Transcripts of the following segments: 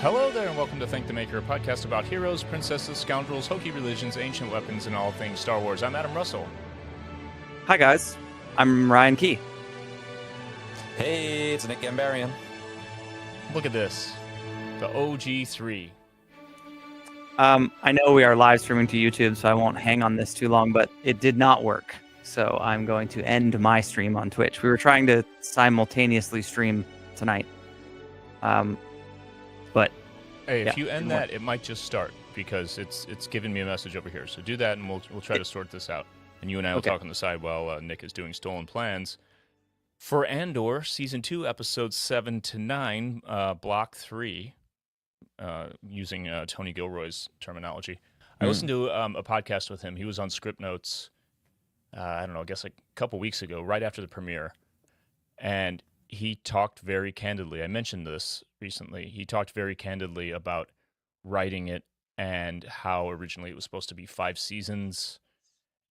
Hello there, and welcome to Thank the Maker, a podcast about heroes, princesses, scoundrels, hokey religions, ancient weapons, and all things Star Wars. I'm Adam Russell. Hi, guys. I'm Ryan Key. Hey, it's Nick Gambarian. Look at this. The OG3. I know we are live streaming to YouTube, so I won't hang on this too long, but it did not work. So I'm going to end my stream on Twitch. We were trying to simultaneously stream tonight. But hey, if you end that, it might just start because it's giving me a message over here. So do that, and we'll try to sort this out. And you and I will talk on the side while Nick is doing Stolen Plans for Andor Season 2, Episodes 7 to 9, Block 3, using Tony Gilroy's terminology. I listened to a podcast with him. He was on Script Notes, I don't know, I guess like a couple weeks ago, right after the premiere. And he talked very candidly. I mentioned this recently. He talked very candidly about writing it and how originally it was supposed to be 5 seasons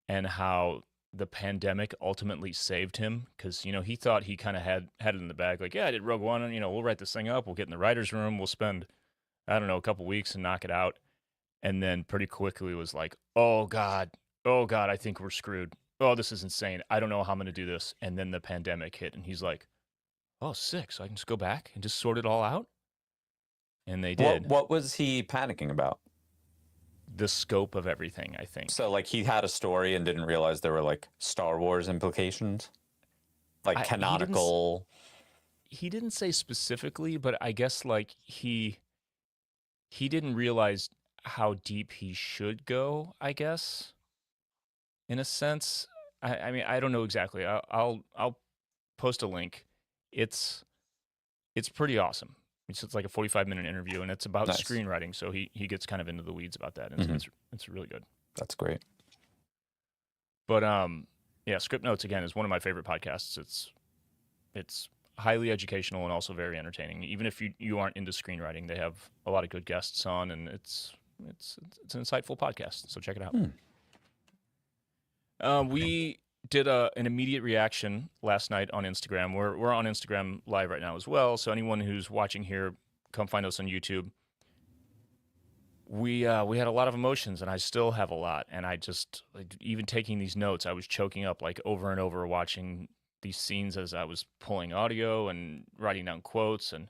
and how the pandemic ultimately saved him because, you know, he thought he kind of had it in the bag. Like, yeah, I did Rogue One, and, you know, we'll write this thing up. We'll get in the writer's room. We'll spend, I don't know, a couple weeks and knock it out. And then pretty quickly was like, oh, God, I think we're screwed. Oh, this is insane. I don't know how I'm going to do this. And then the pandemic hit, and he's like, oh, sick. So I can just go back and just sort it all out? And they did. What was he panicking about? The scope of everything, I think. So, like, he had a story and didn't realize there were, like, Star Wars implications? Like, canonical... He didn't say specifically, but I guess, like, he didn't realize how deep he should go, I guess, in a sense. I mean, I don't know exactly. I'll post a link. It's pretty awesome. It's like a 45-minute interview, and it's about screenwriting. So he gets kind of into the weeds about that, and it's really good. That's great. But yeah, Script Notes again is one of my favorite podcasts. It's highly educational and also very entertaining. Even if you aren't into screenwriting, they have a lot of good guests on, and it's an insightful podcast. So check it out. We did an immediate reaction last night on Instagram. We're on Instagram Live right now as well, so anyone who's watching here, come find us on YouTube. We had a lot of emotions, and I still have a lot, and I just, like, even taking these notes, I was choking up, like, over and over, watching these scenes as I was pulling audio and writing down quotes, and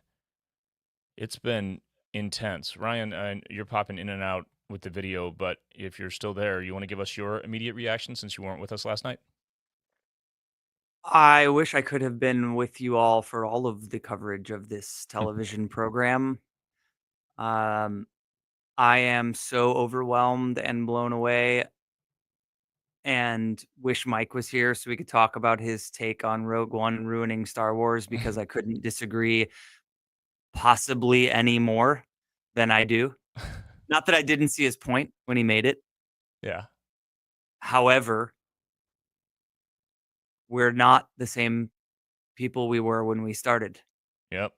it's been intense. Ryan, you're popping in and out with the video, but if you're still there, you want to give us your immediate reaction since you weren't with us last night? I wish I could have been with you all for all of the coverage of this television program. I am so overwhelmed and blown away, and wish Mike was here so we could talk about his take on Rogue One ruining Star Wars, because I couldn't disagree possibly any more than I do. Not that I didn't see his point when he made it. Yeah. However, we're not the same people we were when we started. Yep.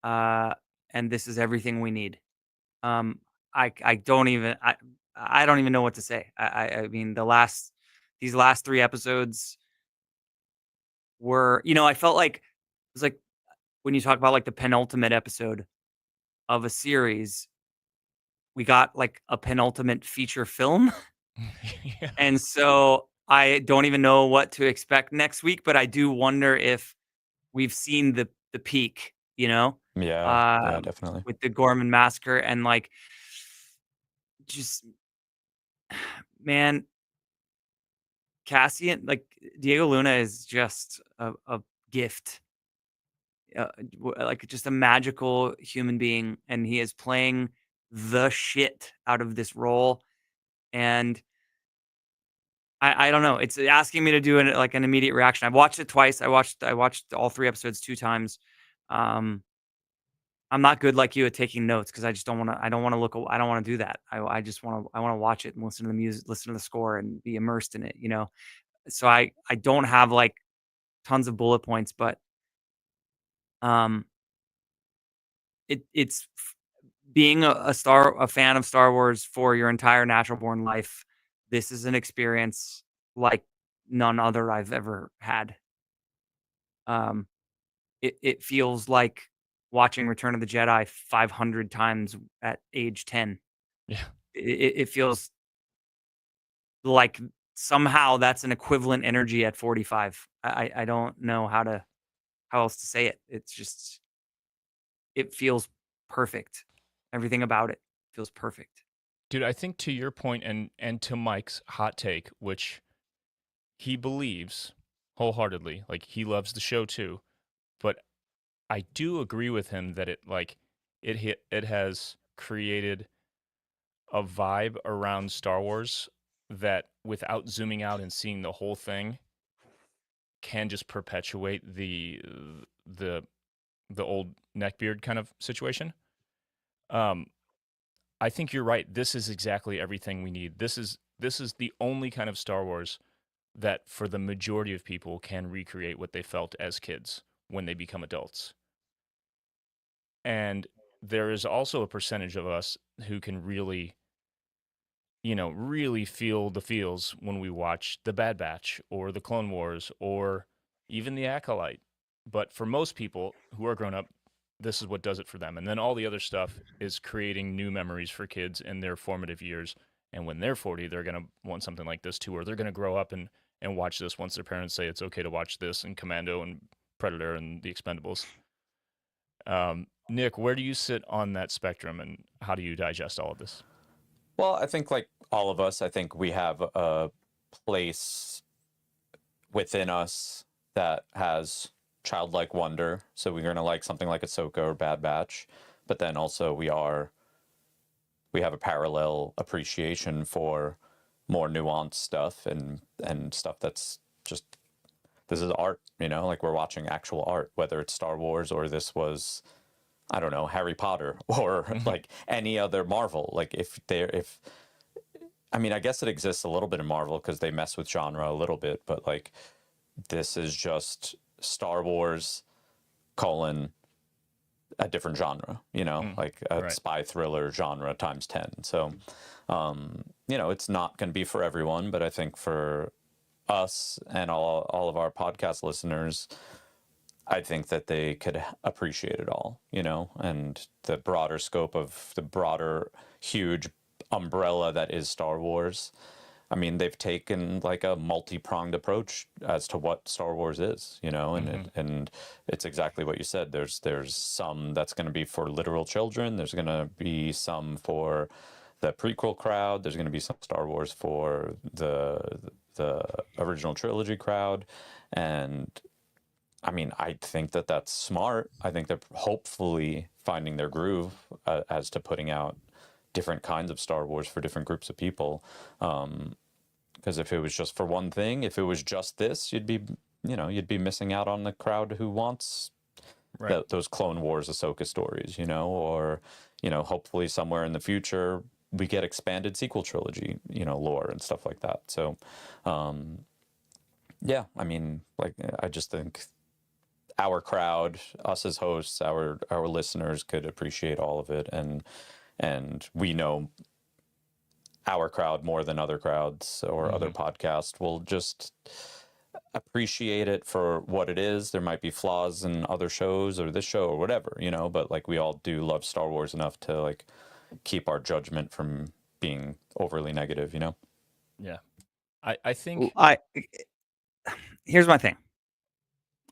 And this is everything we need. I don't even know what to say. I mean, these last 3 episodes were, you know, I felt like it was like when you talk about like the penultimate episode of a series, we got like a penultimate feature film. Yeah. And so I don't even know what to expect next week, but I do wonder if we've seen the peak, you know? Yeah, definitely. With the Gorman massacre, and like, just, man, Cassian, like, Diego Luna is just a gift. Like, just a magical human being, and he is playing the shit out of this role. And I don't know. It's asking me to do an immediate reaction. I've watched it twice. I watched all 3 episodes 2 times. I'm not good like you at taking notes because I just don't want to. I don't want to do that. I just want to. I want to watch it and listen to the music, listen to the score, and be immersed in it. You know. So I don't have like tons of bullet points, but it's being a fan of Star Wars for your entire natural born life. This is an experience like none other I've ever had. It feels like watching Return of the Jedi 500 times at age 10. Yeah. It feels like somehow that's an equivalent energy at 45. I don't know how else to say it. It's just it feels perfect. Everything about it feels perfect. Dude, I think to your point and to Mike's hot take, which he believes wholeheartedly, like he loves the show too, but I do agree with him that it has created a vibe around Star Wars that without zooming out and seeing the whole thing can just perpetuate the old neckbeard kind of situation. I think you're right. This is exactly everything we need. This is the only kind of Star Wars that for the majority of people can recreate what they felt as kids when they become adults. And there is also a percentage of us who can really, really feel the feels when we watch The Bad Batch or The Clone Wars or even The Acolyte. But for most people who are grown up, this is what does it for them. And then all the other stuff is creating new memories for kids in their formative years. And when they're 40, they're going to want something like this too, or they're going to grow up and watch this once their parents say it's okay to watch this and Commando and Predator and The Expendables. Nick, where do you sit on that spectrum and how do you digest all of this? Well, I think like all of us, I think we have a place within us that has childlike wonder. So we're going to like something like Ahsoka or Bad Batch, but then also we have a parallel appreciation for more nuanced stuff and stuff that's just, this is art, like we're watching actual art, whether it's Star Wars or this was, I don't know, Harry Potter or like any other Marvel. Like I mean, I guess it exists a little bit in Marvel because they mess with genre a little bit, but like this is just Star Wars colon a different genre, like a spy thriller genre times 10. So, it's not going to be for everyone, but I think for us and all of our podcast listeners, I think that they could appreciate it all, and the broader scope of the broader, huge umbrella that is Star Wars. I mean, they've taken like a multi-pronged approach as to what Star Wars is, and it's exactly what you said. There's some that's going to be for literal children. There's going to be some for the prequel crowd. There's going to be some Star Wars for the original trilogy crowd, and I mean, I think that that's smart. I think they're hopefully finding their groove as to putting out different kinds of Star Wars for different groups of people. Because if it was just for one thing, if it was just this, you'd be missing out on the crowd who wants those Clone Wars Ahsoka stories, or, hopefully somewhere in the future we get expanded sequel trilogy, lore and stuff like that. So, yeah, I mean, like, I just think our crowd, us as hosts, our listeners could appreciate all of it, and we know our crowd more than other crowds or other podcasts will just appreciate it for what it is. There might be flaws in other shows or this show or whatever, but like we all do love Star Wars enough to like keep our judgment from being overly negative, Yeah. I think here's my thing.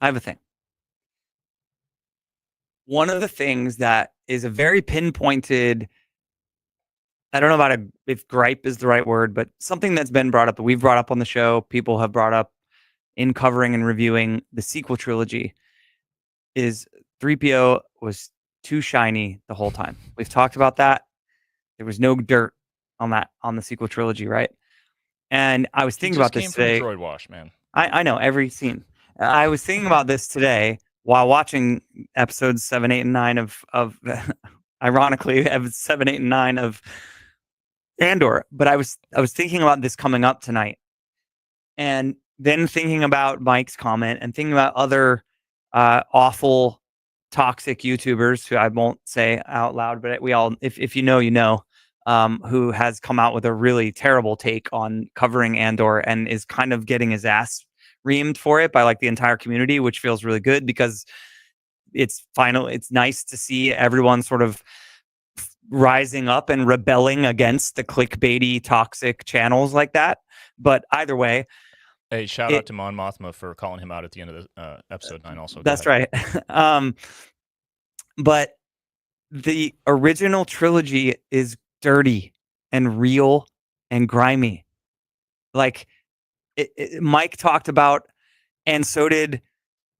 I have a thing. One of the things that is a very pinpointed, I don't know if gripe is the right word, but something that's been brought up, that we've brought up on the show, people have brought up in covering and reviewing the sequel trilogy, is 3PO was too shiny the whole time. We've talked about that. There was no dirt on the sequel trilogy, right? And I was thinking about this today. Came from a droid wash, man. I know every scene. I was thinking about this today while watching episodes 7, 8, and 9 of ironically, episodes 7, 8, and 9 of Andor. But I was thinking about this coming up tonight, and then thinking about Mike's comment and thinking about other awful, toxic YouTubers who I won't say out loud, but we all, if you know, you know, who has come out with a really terrible take on covering Andor and is kind of getting his ass reamed for it by like the entire community, which feels really good because it's nice to see everyone sort of rising up and rebelling against the clickbaity, toxic channels like that. But either way, Hey, shout out to Mon Mothma for calling him out at the end of the episode 9 also. That's right. But the original trilogy is dirty and real and grimy. Like Mike talked about, and so did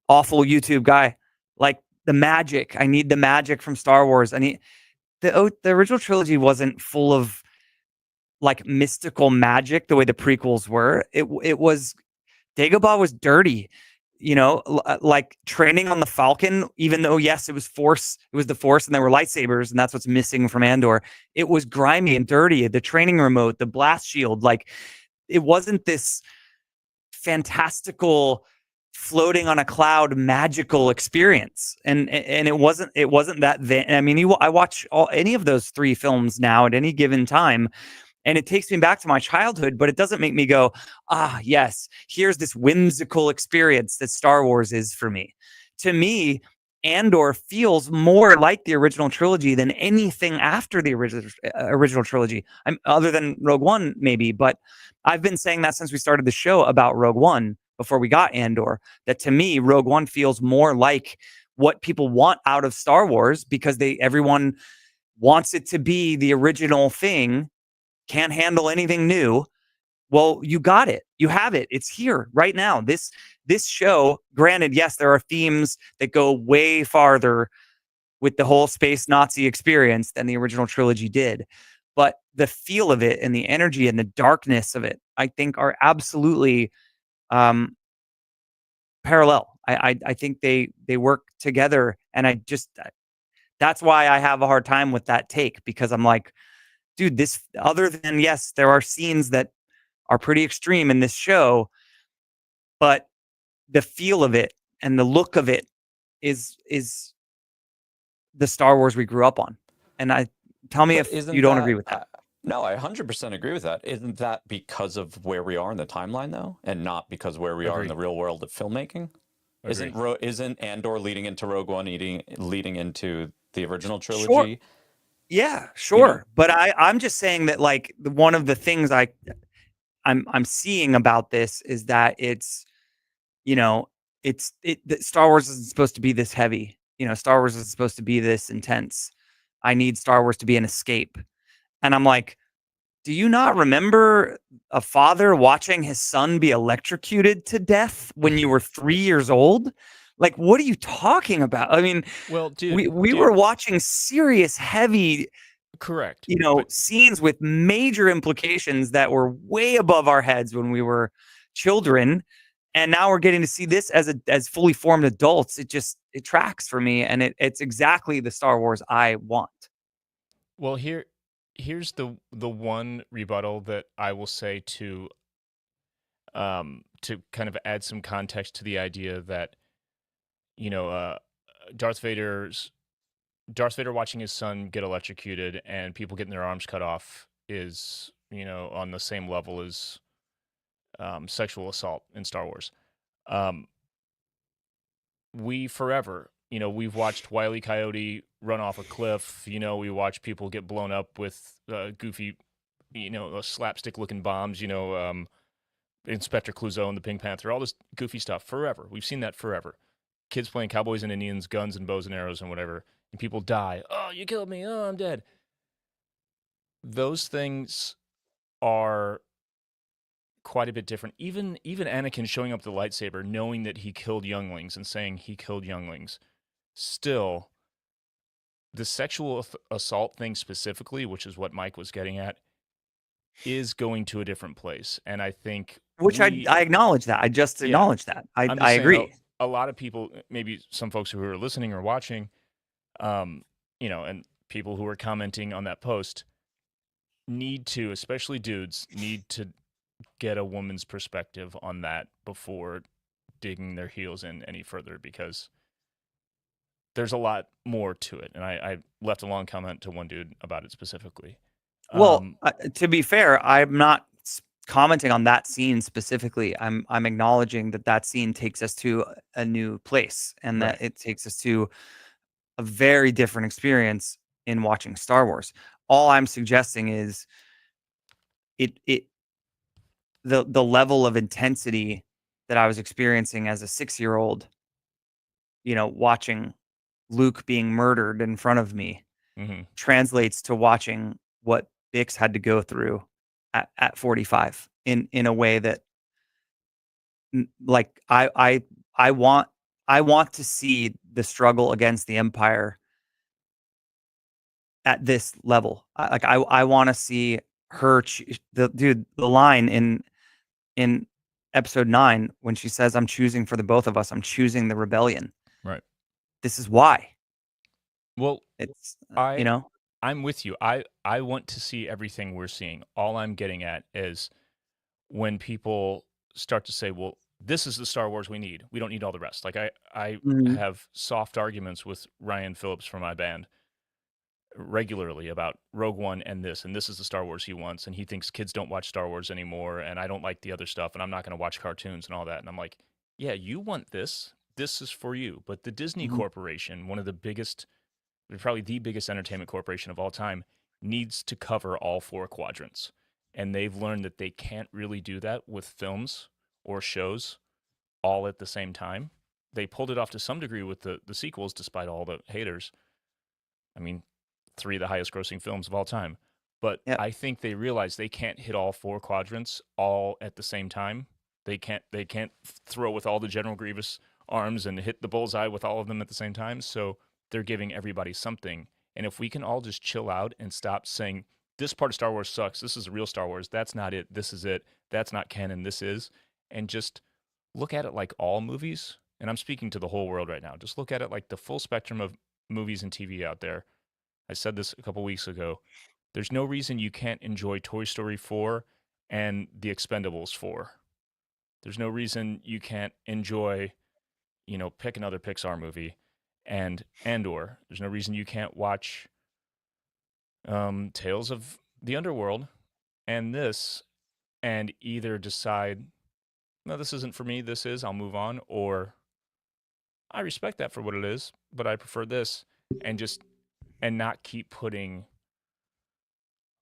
awful YouTube guy. Like the magic. I need the magic from Star Wars. I need the original trilogy wasn't full of like mystical magic the way the prequels were. It was Dagobah was dirty. Like training on the Falcon, even though, yes, it was the Force and there were lightsabers, and that's what's missing from Andor. It was grimy and dirty. The training remote, the blast shield, like it wasn't this fantastical floating on a cloud magical experience. And it wasn't that. I mean, I watch any of those 3 films now at any given time, and it takes me back to my childhood, but it doesn't make me go, yes, here's this whimsical experience that Star Wars is for me. To me, Andor feels more like the original trilogy than anything after the original trilogy. Other than Rogue One, maybe, but I've been saying that since we started the show about Rogue One before we got Andor, that to me, Rogue One feels more like what people want out of Star Wars, because everyone wants it to be the original thing. Can't handle anything new. Well, you got it. You have it. It's here right now. This show, granted, yes, there are themes that go way farther with the whole space Nazi experience than the original trilogy did. But the feel of it and the energy and the darkness of it, I think, are absolutely parallel. I think they work together. And that's why I have a hard time with that take, because I'm like, dude, this, other than, yes, there are scenes that are pretty extreme in this show, but the feel of it and the look of it is the Star Wars we grew up on. And tell me if you don't agree with that. No, I 100% agree with that. Isn't that because of where we are in the timeline, though, and not because where we are in the real world of filmmaking? Isn't Andor leading into Rogue One, leading into the original trilogy? Sure. Yeah, sure. But I'm just saying that, like, one of the things I'm seeing about this is that it's, that Star Wars isn't supposed to be this heavy. Star Wars is supposed to be this intense. I need Star Wars to be an escape. And I'm like, do you not remember a father watching his son be electrocuted to death when you were 3 years old? Like, what are you talking about? I mean, well, dude, we were watching serious, heavy, correct, scenes with major implications that were way above our heads when we were children, and now we're getting to see this as fully formed adults. It tracks for me, and it's exactly the Star Wars I want. Well, here's the one rebuttal that I will say to kind of add some context to the idea that, Darth Vader watching his son get electrocuted and people getting their arms cut off is, on the same level as sexual assault in Star Wars. We've watched Wile E. Coyote run off a cliff. We watch people get blown up with goofy, slapstick-looking bombs. Inspector Clouseau and the Pink Panther, all this goofy stuff forever. We've seen that forever. Kids playing cowboys and Indians, guns and bows and arrows and whatever, and people die. Oh, you killed me. Oh, I'm dead. Those things are quite a bit different. Even Anakin showing up with the lightsaber, knowing that he killed younglings and saying he killed younglings, still, the sexual assault thing specifically, which is what Mike was getting at, is going to a different place. And I think... I acknowledge that. I just acknowledge that. I agree. A lot of people, maybe some folks who are listening or watching, and people who are commenting on that post, need to, especially dudes, need to get a woman's perspective on that before digging their heels in any further, because there's a lot more to it. And I left a long comment to one dude about it specifically. Well, to be fair, I'm not commenting on that scene specifically, I'm acknowledging that scene takes us to a new place, and that Right. it takes us to a very different experience in watching Star Wars. All I'm suggesting is it the level of intensity that I was experiencing as a 6-year-old, watching Luke being murdered in front of me Hmm. translates to watching what Bix had to go through at 45 in a way that like I want I want to see the struggle against the Empire at this level. I want to see her the line in episode 9 when she says, "I'm choosing for the both of us. I'm choosing the rebellion." Right. This is why. Well, It's I I'm with you. I want to see everything we're seeing. All I'm getting at is when people start to say, "Well, this is the Star Wars we need. We don't need all the rest." Like I Mhm. have soft arguments with Ryan Phillips from my band regularly about Rogue One and this is the Star Wars he wants, and he thinks kids don't watch Star Wars anymore, and I don't like the other stuff, and I'm not going to watch cartoons and all that. And I'm like, yeah, you want this. This is for you. But the Disney Mhm. Corporation, one of the biggest, probably the biggest entertainment corporation of all time, needs to cover all 4 quadrants. And they've learned that they can't really do that with films or shows all at the same time. They pulled it off to some degree with the sequels, despite all the haters. I mean, 3 of the highest grossing films of all time. But Yep. I think they realize they can't hit all 4 quadrants all at the same time. They can't throw with all the General Grievous arms and hit the bullseye with all of them at the same time. So they're giving everybody something. And if we can all just chill out and stop saying this part of Star Wars sucks, this is real Star Wars, that's not it, this is it, that's not canon, this is, and just look at it like all movies. And I'm speaking to the whole world right now. Just look at it like the full spectrum of movies and TV out there. I said this a couple weeks ago. There's no reason you can't enjoy Toy Story 4 and The Expendables 4. There's no reason you can't enjoy, pick another Pixar movie and Andor. There's no reason you can't watch Tales of the Underworld and this and either decide, no, this isn't for me, this is, I'll move on, or I respect that for what it is, but I prefer this, and not keep putting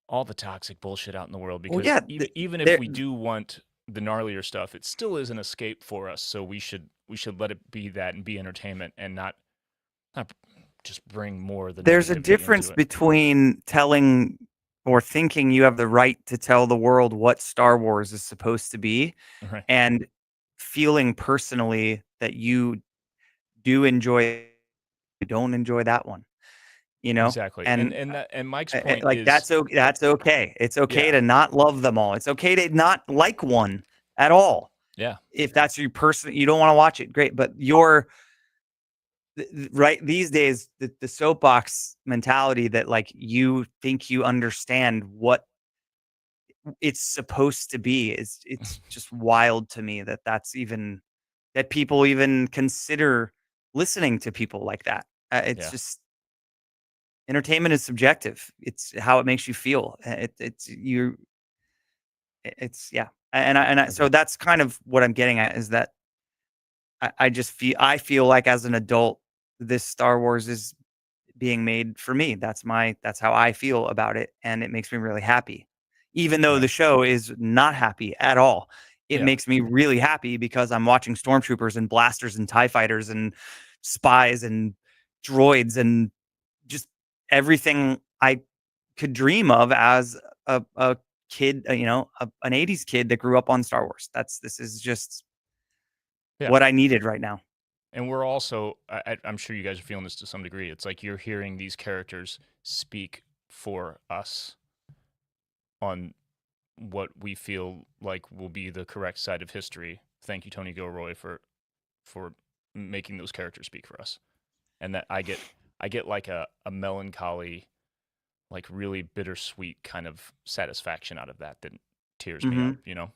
all the toxic bullshit out in the world, Well, because yeah, even if there we do want the gnarlier stuff, it still is an escape for us. So we should let it be that and be entertainment, and not just bring more of the there's a negativity difference into it. between telling or thinking you have the right to tell the world what Star Wars is supposed to be Right. and feeling personally that you do enjoy you don't enjoy that one, Exactly. And and and Mike's point like is, that's okay. It's okay yeah, to not love them all. It's okay to not like one at all. yeah, If that's your person, you don't want to watch it, great. But you're right these days, the soapbox mentality that like you think you understand what it's supposed to be is it's just wild to me that people even consider listening to people like that. It's yeah, just entertainment is subjective. It's how it makes you feel. It's yeah. So Agreed. that's kind of what I'm getting at is that I feel like as an adult, this Star Wars is being made for me. That's how I feel about it, and it makes me really happy. Even though right, the show is not happy at all, it yeah, makes me really happy because I'm watching stormtroopers and blasters and TIE fighters and spies and droids and just everything I could dream of as a kid, an 80s kid that grew up on Star Wars. This is just yeah. what I needed right now. And we're also, I'm sure you guys are feeling this to some degree. It's like you're hearing these characters speak for us on what we feel like will be the correct side of history. Thank you, Tony Gilroy, for making those characters speak for us. And that I get like a melancholy, like really bittersweet kind of satisfaction out of that tears me up, Mhm. you know?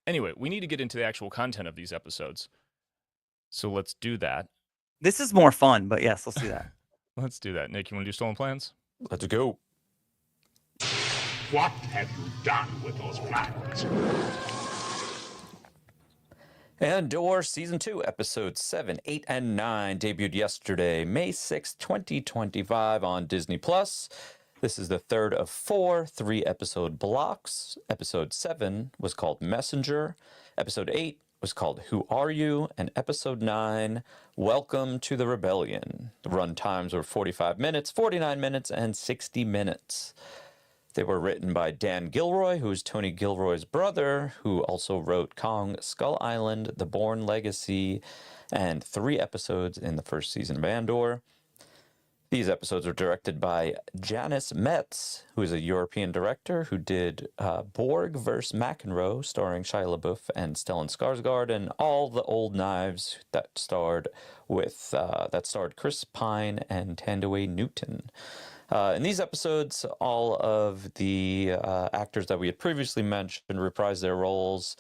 Anyway, we need to get into the actual content of these episodes. So let's do that. This is more fun, but yes, let's do that. Let's do that. Nick, you want to do Stolen Plans? Let's go. What have you done with those plans? Andor Season 2, Episodes 7, 8, and 9 debuted yesterday, May 6, 2025 on Disney+. This is the third of 4 3-episode blocks. Episode 7 was called Messenger. Episode 8 was called Who Are You? And Episode 9, Welcome to the Rebellion. The run times were 45 minutes, 49 minutes, and 60 minutes. They were written by Dan Gilroy, who is Tony Gilroy's brother, who also wrote Kong, Skull Island, The Bourne Legacy, and 3 episodes in the first season of Andor. These episodes were directed by Janice Metz, who is a European director who did Borg vs. McEnroe, starring Shia LaBeouf and Stellan Skarsgård, and All the Old Knives that starred Chris Pine and Tandaway Newton. In these episodes, all of the actors that we had previously mentioned reprised their roles.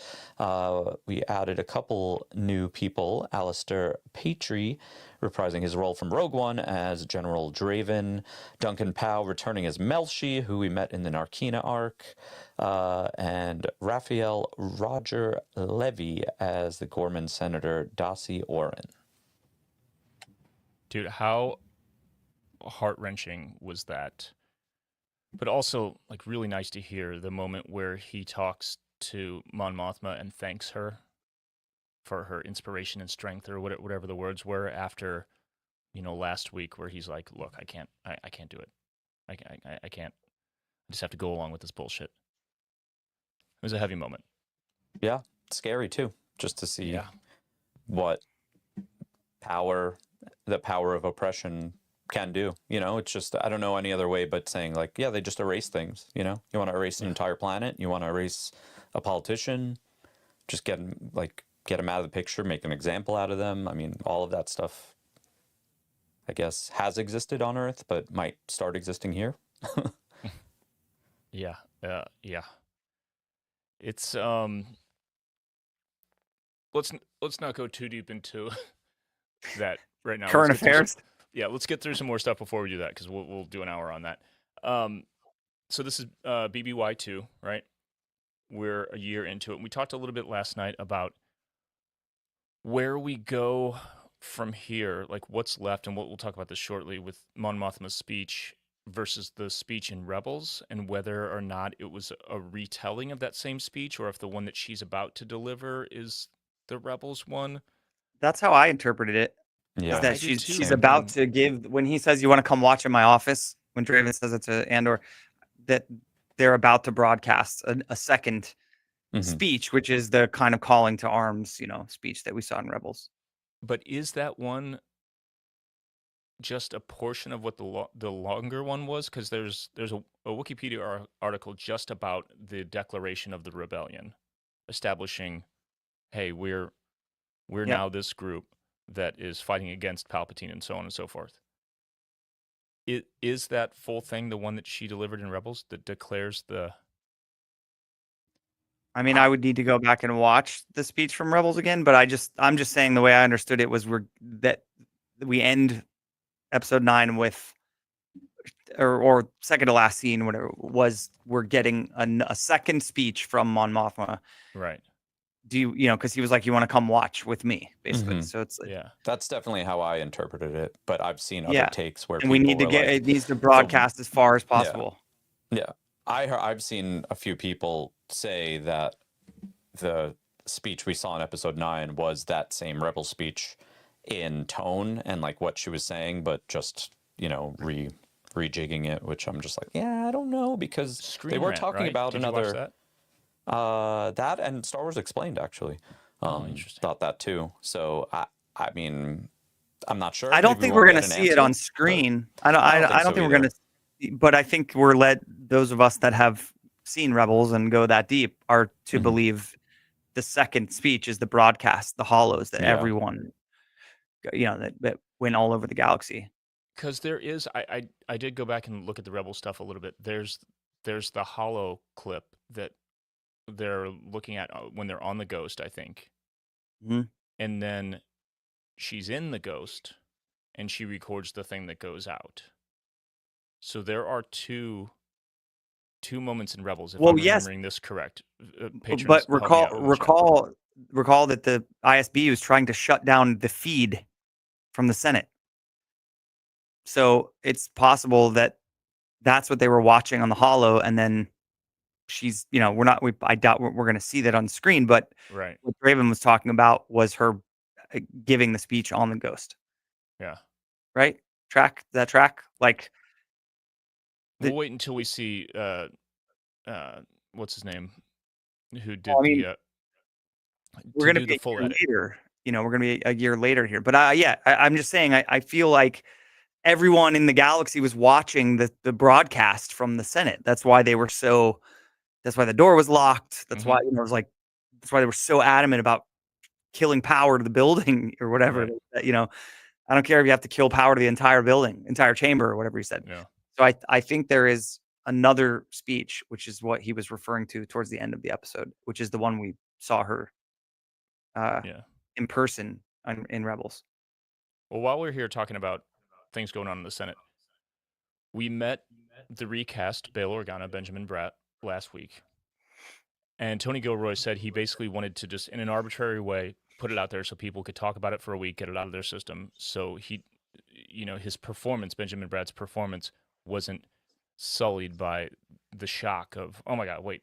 We added a couple new people. Alistair Patry reprising his role from Rogue One as General Draven. Duncan Powell returning as Melshi, who we met in the Narkina arc. And Raphael Roger Levy as the Gorman Senator Dasi Oren. Dude, how heart-wrenching was that? But also, like, really nice to hear the moment where he talks to Mon Mothma and thanks her for her inspiration and strength, or whatever the words were, after, last week, where he's like, look, I can't do it. I can't. I just have to go along with this bullshit. It was a heavy moment. Yeah, scary too, just to see Yeah. what the power of oppression can do. It's just, I don't know any other way but saying, like, yeah, they just erase things. You want to erase an entire planet, you want to erase a politician, just get them out of the picture, make an example out of them. I mean, all of that stuff, I guess, has existed on Earth, but might start existing here. Yeah. Yeah. It's let's not go too deep into that right now. Current affairs. Let's get through some more stuff before we do that, because we'll do an hour on that. So this is BBY2, right? We're a year into it. And we talked a little bit last night about where we go from here, like what's left, and we'll talk about this shortly with Mon Mothma's speech versus the speech in Rebels, and whether or not it was a retelling of that same speech, or if the one that she's about to deliver is the Rebels one. That's how I interpreted it. Yeah, Is that I did too. she's about to give, when he says, you want to come watch in my office, when Draven says it to Andor, that they're about to broadcast a second speech, which is the kind of calling to arms, speech that we saw in Rebels. But is that one just a portion of what the longer one was? Because there's a Wikipedia article just about the declaration of the rebellion, establishing, hey, we're now this group that is fighting against Palpatine, and so on and so forth. Is that full thing the one that she delivered in Rebels that declares the... I mean, I would need to go back and watch the speech from Rebels again, but I'm just saying the way I understood it was that we end episode 9 with, or second to last scene, whatever it was, we're getting a second speech from Mon Mothma. Right. Do you, because he was like, you want to come watch with me, basically. So it's like, Yeah. That's definitely how I interpreted it, but I've seen other takes where and we need to get it needs to broadcast as far as possible. Yeah. I've seen a few people say that the speech we saw in episode 9 was that same Rebel speech in tone and like what she was saying, but just, rejigging it, which I'm just like, yeah, I don't know, because they were talking about Did another... you watch that? That and Star Wars Explained, actually. Interesting. Thought that too. So I mean, I'm not sure. I don't think we're going to see it on answer, screen. but I don't think we're going to. But I think those of us that have seen Rebels and go that deep are to believe the second speech is the broadcast, the hollows that everyone, that went all over the galaxy. Because there is, I did go back and look at the Rebel stuff a little bit. There's the hollow clip that they're looking at when they're on the Ghost, I think. And then she's in the Ghost, and she records the thing that goes out. So there are two 2 moments in Rebels, if Well, I'm yes, remembering this correct. but Patrons, help me out in the chat. recall that the ISB was trying to shut down the feed from the Senate. So it's possible that that's what they were watching on the holo, and then she's, I doubt we're going to see that on screen, but Right. what Draven was talking about was her giving the speech on the Ghost. Yeah. Right? Track? Like, We'll wait until we see what's his name, who did I mean, we're going to be the full edit later. We're going to be a year later here. But I'm just saying, I feel like everyone in the galaxy was watching the broadcast from the Senate. That's why they were so. That's why the door was locked. That's why it was like. That's why they were so adamant about killing power to the building or whatever. Right. I don't care if you have to kill power to the entire building, entire chamber, or whatever he said. Yeah. So I think there is another speech, which is what he was referring to towards the end of the episode, which is the one we saw her in person in Rebels. Well, while we're here talking about things going on in the Senate, we met the recast Bail Organa, Benjamin Bratt, last week. And Tony Gilroy said he basically wanted to just, in an arbitrary way, put it out there so people could talk about it for a week, get it out of their system. So his performance, Benjamin Bratt's performance, wasn't sullied by the shock of, oh my God, wait,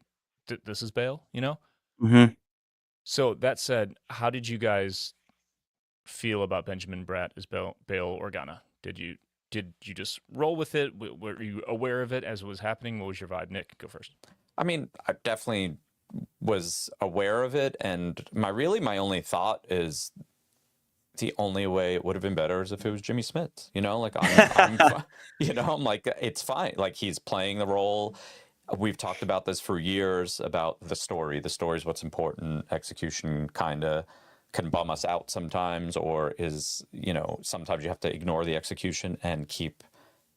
this is Bail, Mm-hmm. So that said, how did you guys feel about Benjamin Bratt as Bail Organa? Did you just roll with it? Were you aware of it as it was happening? What was your vibe? Nick, go first. I mean, I definitely was aware of it, and my only thought is the only way it would have been better is if it was Jimmy Smits. Like I'm I'm like, it's fine. Like, he's playing the role. We've talked about this for years about the story. The story is what's important. Execution kind of can bum us out sometimes, or is, sometimes you have to ignore the execution and keep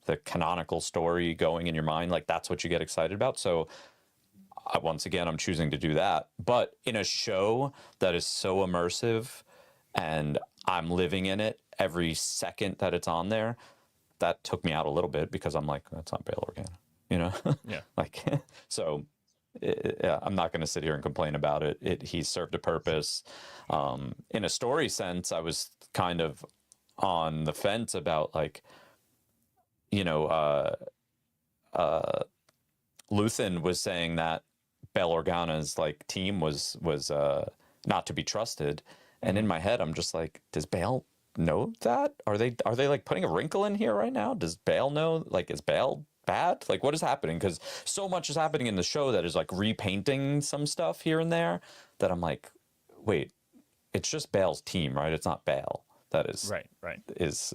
the canonical story going in your mind. Like, that's what you get excited about. So once again, I'm choosing to do that. But in a show that is so immersive and I'm living in it every second that it's on there, that took me out a little bit, because I'm like, that's not Bail Organa, Yeah. Like, so yeah, I'm not going to sit here and complain about it. He served a purpose. In a story sense, I was kind of on the fence about, like, Luthen was saying that Bail Organa's like team was not to be trusted, and in my head, I'm just like, does Bail know that? Are they like putting a wrinkle in here right now? Does Bail know? Like, is Bail bad? Like, what is happening? Because so much is happening in the show that is like repainting some stuff here and there, that I'm like, wait, it's just Bail's team, right? It's not Bail that is right is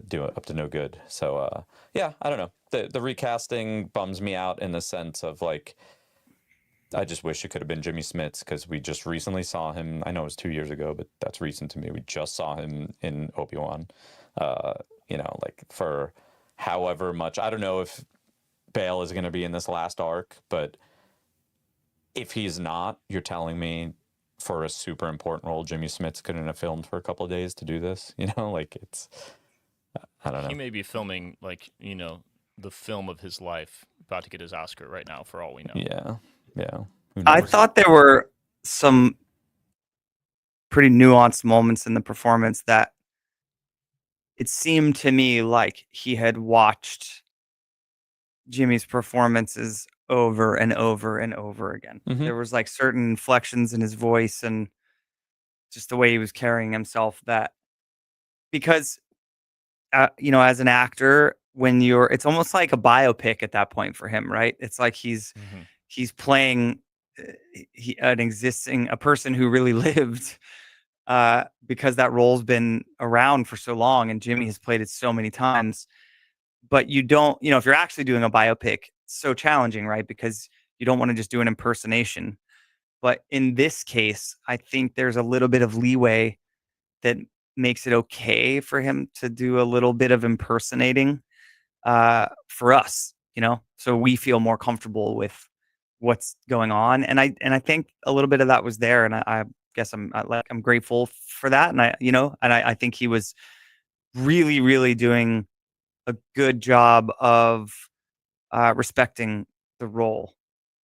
doing up to no good. So yeah, I don't know. The recasting bums me out in the sense of, like, I just wish it could have been Jimmy Smits, because we just recently saw him. I know it was 2 years ago, but that's recent to me. We just saw him in Obi-Wan. Like, for however much, I don't know if Bail is going to be in this last arc, but if he's not, you're telling me for a super important role, Jimmy Smits couldn't have filmed for a couple of days to do this? Like, it's, I don't know. He may be filming, like, the film of his life, about to get his Oscar right now, for all we know. Yeah. I thought there were some pretty nuanced moments in the performance that it seemed to me like he had watched Jimmy's performances over and over and over again. Mhm. There was like certain inflections in his voice and just the way he was carrying himself, that because as an actor, when it's almost like a biopic at that point for him, right? It's like he's playing a person who really lived, because that role's been around for so long and Jimmy has played it so many times. But you don't, if you're actually doing a biopic, it's so challenging, right? Because you don't want to just do an impersonation. But in this case, I think there's a little bit of leeway that makes it okay for him to do a little bit of impersonating, for us, so we feel more comfortable with what's going on. And I think a little bit of that was there. And I guess I'm grateful for that. And I think he was really, really doing a good job of respecting the role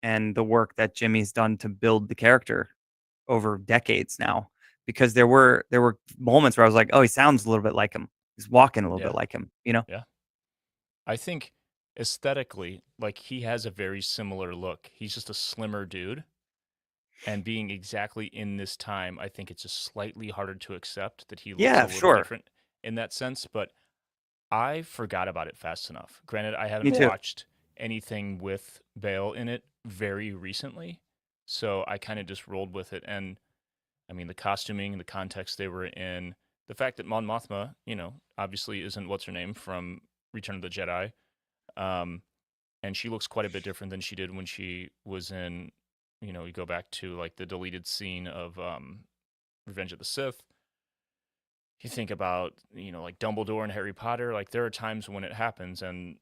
and the work that Jimmy's done to build the character over decades now. Because there were moments where I was like, oh, he sounds a little bit like him. He's walking a little Yeah. bit like him, you know? Yeah. I think aesthetically, like he has a very similar look. He's just a slimmer dude. And being exactly in this time, I think it's just slightly harder to accept that he looks a Yeah, little sure. different in that sense. But I forgot about it fast enough. Granted, I Me haven't too. watched anything with Bale in it very recently. So I kind of just rolled with it. And I mean, the costuming, the context they were in, the fact that Mon Mothma, obviously isn't what's her name from Return of the Jedi. Um, and she looks quite a bit different than she did when she was in, you go back to like the deleted scene of Revenge of the Sith. You think about, like Dumbledore and Harry Potter, like there are times when it happens and,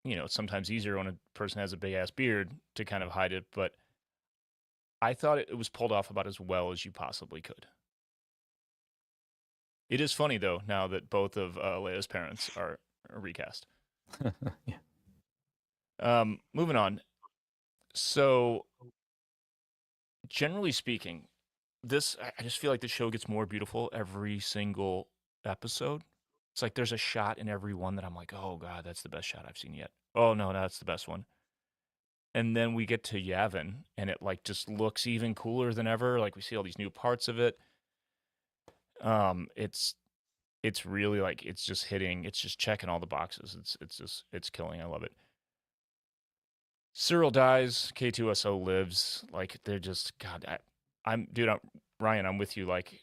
it's sometimes easier when a person has a big ass beard to kind of hide it, but I thought it was pulled off about as well as you possibly could. It is funny though, now that both of Leia's parents are recast. Yeah. Moving on. So, generally speaking, I just feel like the show gets more beautiful every single episode. It's like there's a shot in every one that I'm like, oh god, that's the best shot I've seen yet. Oh no, that's the best one. And then we get to Yavin, and it like just looks even cooler than ever. Like we see all these new parts of it. It's really like it's just checking all the boxes. It's killing. I love it. Cyril dies, K2SO lives. Like they're just God. Ryan. I'm with you. Like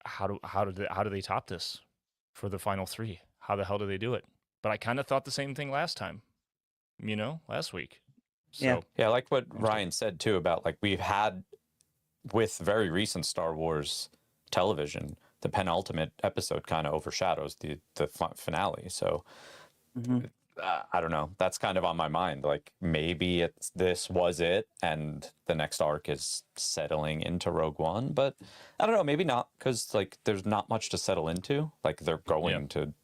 how do they top this for the final three? How the hell do they do it? But I kind of thought the same thing last time. Last week. Yeah. So Yeah, I like what Ryan said too about like we've had with very recent Star Wars television, the penultimate episode kind of overshadows the finale. So Mhm. I don't know. That's kind of on my mind. Like maybe this was it, and the next arc is settling into Rogue One. But I don't know. Maybe not, because like there's not much to settle into. Like they're going to,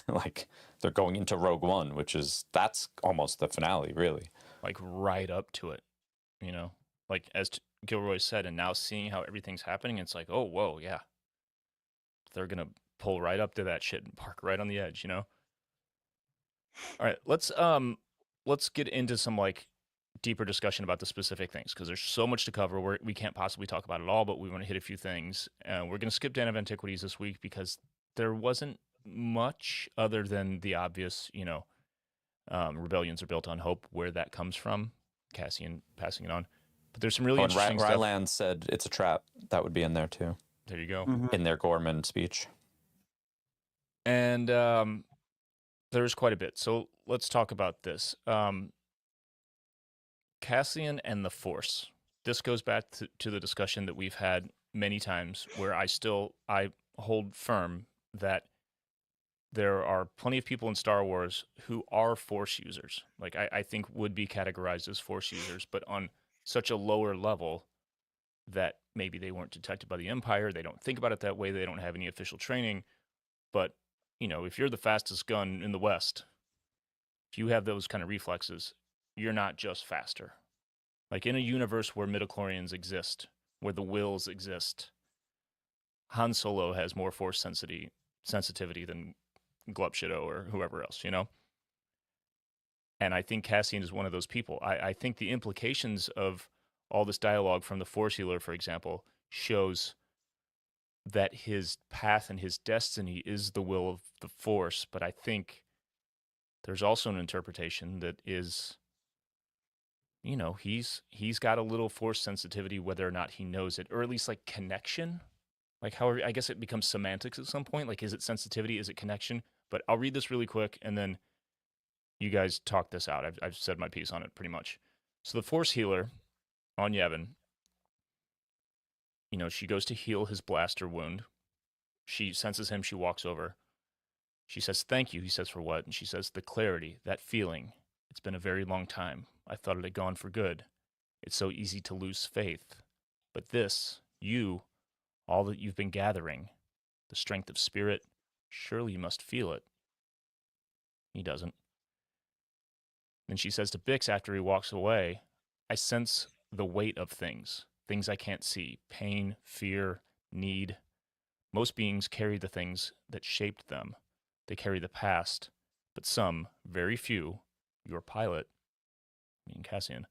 like they're going into Rogue One, that's almost the finale, really. like right up to it, like as Gilroy said, and now seeing how everything's happening, it's like, oh whoa, yeah, they're gonna pull right up to that shit and park right on the edge. All right, let's get into some like deeper discussion about the specific things because there's so much to cover. We can't possibly talk about it all, but we want to hit a few things. We're going to skip Dan of Antiquities this week because there wasn't much other than the obvious, rebellions are built on hope, where that comes from, Cassian passing it on. But there's some really interesting stuff. Ryland said it's a trap. That would be in there too. There you go. Mhm. In their Gorman speech. And there's quite a bit. So let's talk about this. Cassian and the Force. This goes back to the discussion that we've had many times where I hold firm that there are plenty of people in Star Wars who are Force users. Like I think would be categorized as Force users, but on such a lower level that maybe they weren't detected by the Empire. They don't think about it that way. They don't have any official training. But, if you're the fastest gun in the West, if you have those kind of reflexes, you're not just faster. Like in a universe where midichlorians exist, where the wills exist, Han Solo has more force sensitivity than Glub Shido or whoever else, And I think Cassian is one of those people. I think the implications of all this dialogue from the Force Healer, for example, shows that his path and his destiny is the will of the Force. But I think there's also an interpretation that is, he's got a little Force sensitivity, whether or not he knows it, or at least like connection. Like, however, I guess it becomes semantics at some point. Like, is it sensitivity? Is it connection? But I'll read this really quick, and then you guys talk this out. I've said my piece on it pretty much. So the Force Healer on Yavin, she goes to heal his blaster wound. She senses him. She walks over. She says, "Thank you." He says, "For what?" And she says, "The clarity, that feeling. It's been a very long time. I thought it had gone for good. It's so easy to lose faith. But this, all that you've been gathering, the strength of spirit, surely you must feel it." He doesn't. And she says to Bix after he walks away, I sense the weight of things I can't see, pain, fear, need. Most beings carry the things that shaped them. They carry the past, but some, very few, your pilot, meaning Cassian,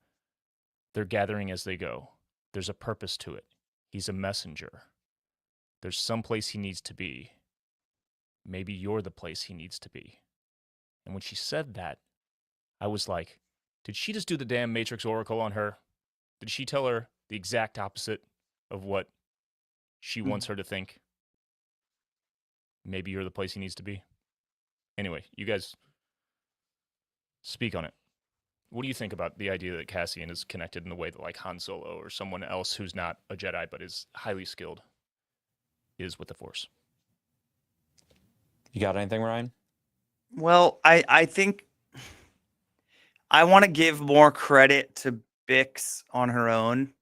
they're gathering as they go. There's a purpose to it. He's a messenger. There's some place he needs to be. Maybe you're the place he needs to be. And when she said that, I was like, did she just do the damn Matrix Oracle on her? Did she tell her the exact opposite of what she wants her to think? Maybe you're the place he needs to be. Anyway, you guys speak on it. What do you think about the idea that Cassian is connected in the way that like Han Solo or someone else who's not a Jedi but is highly skilled is with the Force? You got anything, Ryan? Well, I think I want to give more credit to Bix on her own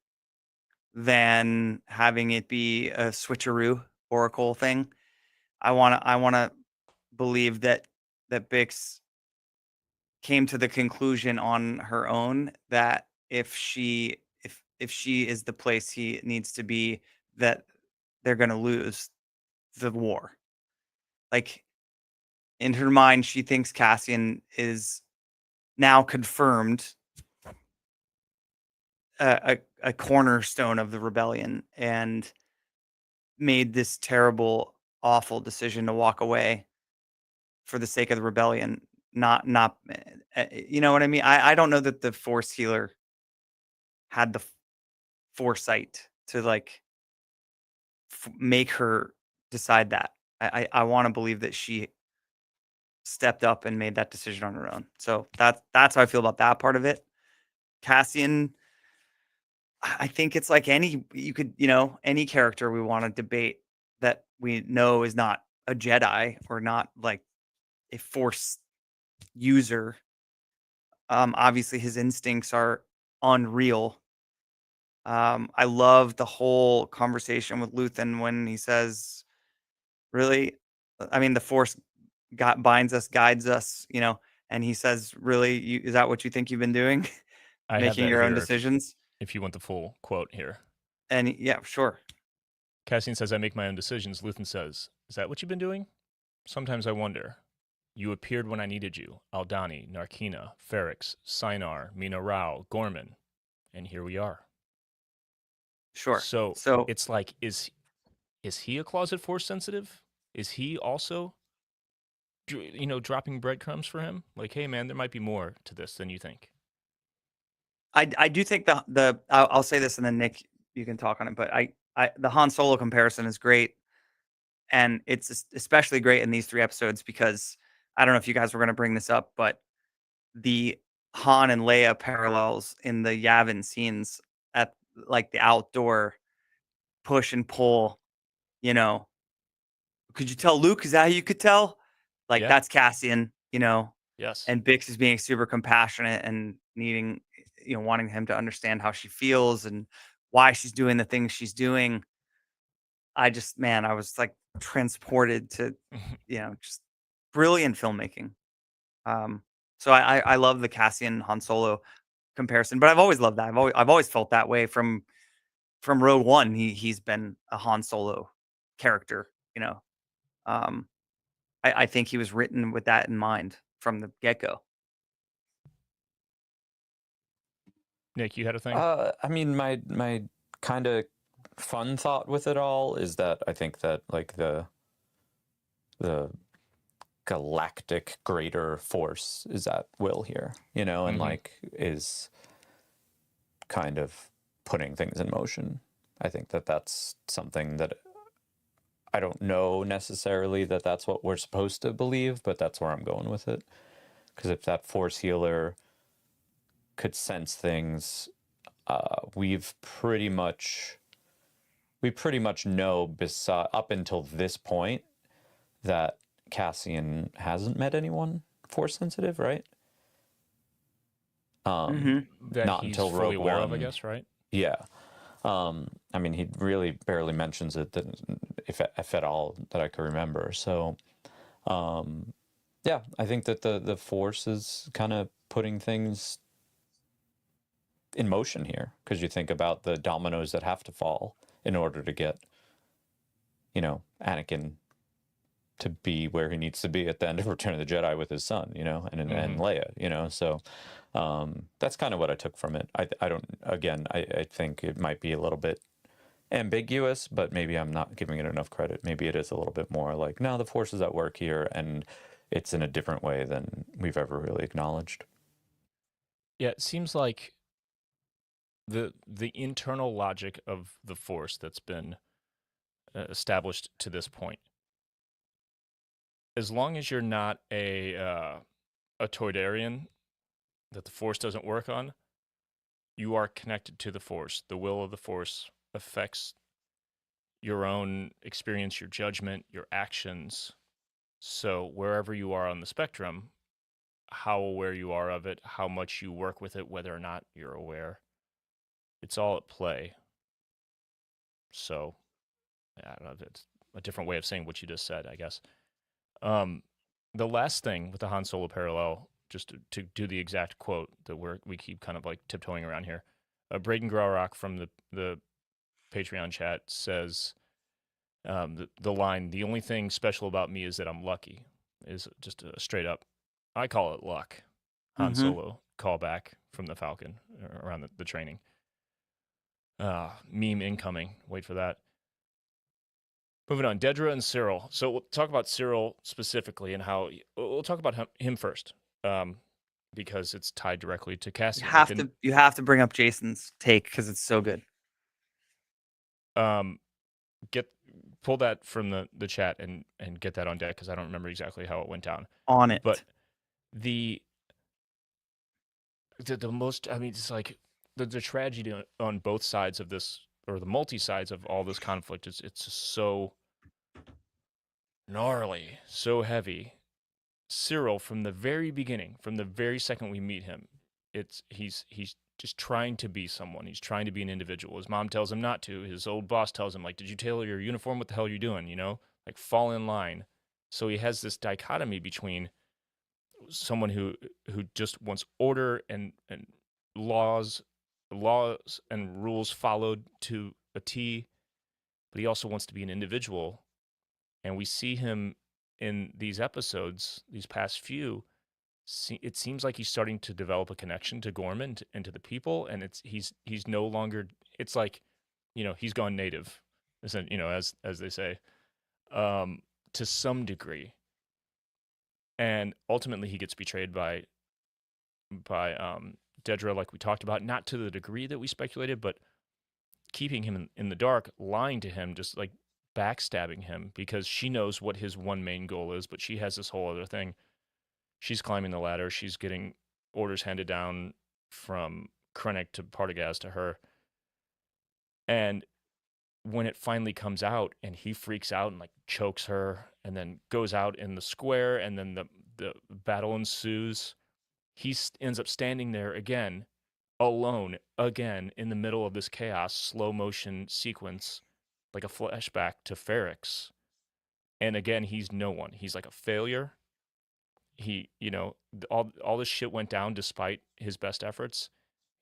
than having it be a switcheroo Oracle thing. I want to believe that Bix came to the conclusion on her own that if she is the place he needs to be, that they're going to lose the war. Like, in her mind, she thinks Cassian is now confirmed a cornerstone of the rebellion and made this terrible, awful decision to walk away for the sake of the rebellion. Not, you know what I mean? I don't know that the Force healer had the foresight to like make her decide that. I want to believe that she stepped up and made that decision on her own. So that's how I feel about that part of it. Cassian, I think it's like any character we want to debate that we know is not a Jedi or not like a Force user. Obviously his instincts are unreal. I love the whole conversation with Luthen when he says, really, I mean, the Force binds us, guides us, and he says, really, is that what you think you've been doing? I have Making that your own here decisions? if you want the full quote here. And yeah, sure. Cassian says, I make my own decisions. Luthen says, is that what you've been doing? Sometimes I wonder. You appeared when I needed you. Aldani, Narkina, Ferrix, Sinar, Mina Rao, Gorman. And here we are. Sure. So So it's like, is he a closet Force sensitive? Is he also, dropping breadcrumbs for him? Like, hey, man, there might be more to this than you think. I do think I'll say this and then Nick, you can talk on it, but the Han Solo comparison is great. And it's especially great in these 3 episodes because I don't know if you guys were going to bring this up, but the Han and Leia parallels in the Yavin scenes at like the outdoor push and pull, could you tell Luke? Is that how you could tell? Like Yeah. that's Cassian, Yes. and Bix is being super compassionate and needing, wanting him to understand how she feels and why she's doing the things she's doing. I was like transported to, just brilliant filmmaking. So I love the Cassian Han Solo comparison, but I've always loved that. I've always felt that way from Rogue One. He's been a Han Solo character, I think he was written with that in mind from the get-go. Nick, you had a thing? I mean, my kind of fun thought with it all is that I think that like the galactic greater force is at will here, and like is kind of putting things in motion. I think that that's something that I don't know necessarily that that's what we're supposed to believe, but that's where I'm going with it. Because if that force healer could sense things, we pretty much know up until this point that Cassian hasn't met anyone force sensitive, right? That not he's until fully Rogue aware of, I One. guess, right? Yeah. I mean, he really barely mentions it, if at all, that I could remember. So, Yeah, I think that the Force is kind of putting things in motion here, because you think about the dominoes that have to fall in order to get, Anakin to be where he needs to be at the end of Return of the Jedi with his son, and Leia, so that's kind of what I took from it. I don't, again, I think it might be a little bit ambiguous, but maybe I'm not giving it enough credit. Maybe it is a little bit more like, no, the Force is at work here, and it's in a different way than we've ever really acknowledged. Yeah, it seems like the internal logic of the Force that's been established to this point, as long as you're not a Toydarian that the Force doesn't work on, you are connected to the Force. The will of the Force affects your own experience, your judgment, your actions. So wherever you are on the spectrum, how aware you are of it, how much you work with it, whether or not you're aware, it's all at play. So I don't know if it's a different way of saying what you just said, I guess. The last thing with the Han Solo parallel, just to do the exact quote that we keep kind of like tiptoeing around here. Braden Graurock from the Patreon chat says the line, "The only thing special about me is that I'm lucky," is just a straight up, I call it luck. Han Solo callback from the Falcon around the training. Meme incoming. Wait for that. Moving on, Dedra and Cyril. So we'll talk about Cyril specifically and how we'll talk about him first, because it's tied directly to Cassian. You have to bring up Jason's take because it's so good. Pull that from the chat and get that on deck, because I don't remember exactly how it went down. On it, but the most, I mean, it's like the tragedy on both sides of this, or the multi sides of all this conflict, it's just so gnarly, so heavy. Cyril, from the very beginning, from the very second we meet him, he's just trying to be someone. He's trying to be an individual. His mom tells him not to. His old boss tells him, like, "Did you tailor your uniform? What the hell are you doing?" Like, fall in line. So he has this dichotomy between someone who just wants order and laws and rules followed to a T, but he also wants to be an individual. And we see him in these episodes, these past few. It seems like he's starting to develop a connection to Gorman and to the people, and he's no longer. It's like, he's gone native, as they say, to some degree. And ultimately, he gets betrayed by Dedra, like we talked about, not to the degree that we speculated, but keeping him in the dark, lying to him, just like backstabbing him, because she knows what his one main goal is, but she has this whole other thing. She's climbing the ladder. She's getting orders handed down from Krennic to Partagaz to her. And when it finally comes out and he freaks out and like chokes her and then goes out in the square, and then the battle ensues, he ends up standing there again, alone, again, in the middle of this chaos, slow motion sequence, like a flashback to Ferrix. And again, he's no one. He's like a failure. He, all this shit went down despite his best efforts.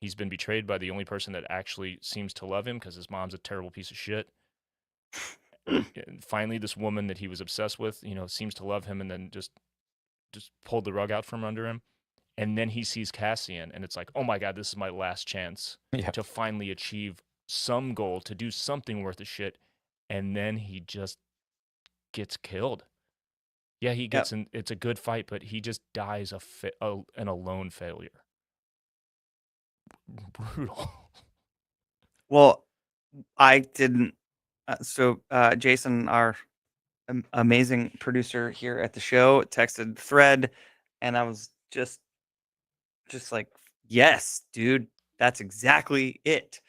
He's been betrayed by the only person that actually seems to love him, because his mom's a terrible piece of shit. And finally, this woman that he was obsessed with, seems to love him, and then just pulled the rug out from under him. And then he sees Cassian, and it's like, oh my God, this is my last chance to finally achieve some goal, to do something worth a shit. And then he just gets killed. Yeah, he gets in. It's a good fight, but he just dies an alone failure. Brutal. Well, I didn't. Jason, our amazing producer here at the show, texted thread, and I was just like, yes, dude, that's exactly it.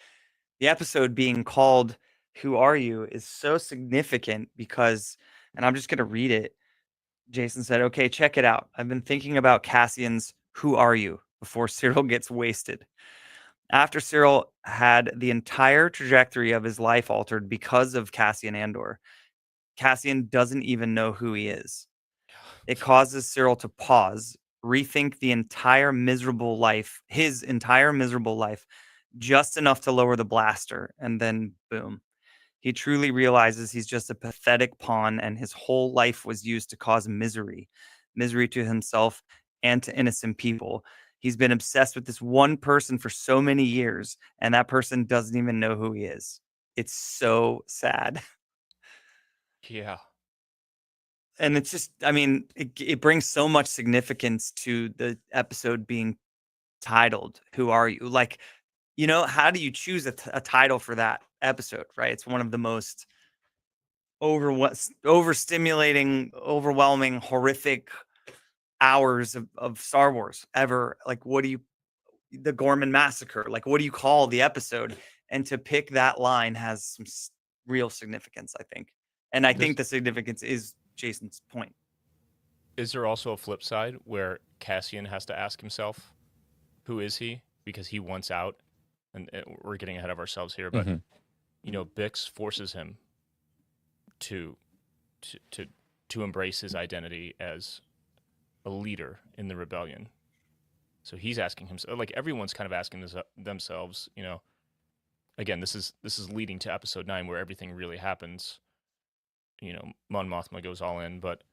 The episode being called "Who Are You" is so significant because, and I'm just going to read it. Jason said, "Okay, check it out. I've been thinking about Cassian's 'Who Are You' before Cyril gets wasted. After Cyril had the entire trajectory of his life altered because of Cassian Andor, Cassian doesn't even know who he is. It causes Cyril to pause, rethink his entire miserable life, just enough to lower the blaster, and then boom. He truly realizes he's just a pathetic pawn, and his whole life was used to cause misery to himself and to innocent people. He's been obsessed with this one person for so many years, and that person doesn't even know who he is. It's so sad. Yeah. And it's just, I mean, it brings so much significance to the episode being titled "Who Are You?" Like, how do you choose a title for that episode, right? It's one of the most overstimulating, overwhelming, horrific hours of Star Wars ever. Like, the Gorman Massacre, like, what do you call the episode? And to pick that line has some real significance, I think. And I think the significance is Jason's point. Is there also a flip side where Cassian has to ask himself, who is he? Because he wants out, and we're getting ahead of ourselves here, but Bix forces him to embrace his identity as a leader in the rebellion. So he's asking himself, like everyone's kind of asking themselves, again, this is leading to episode 9 where everything really happens. Mon Mothma goes all in, but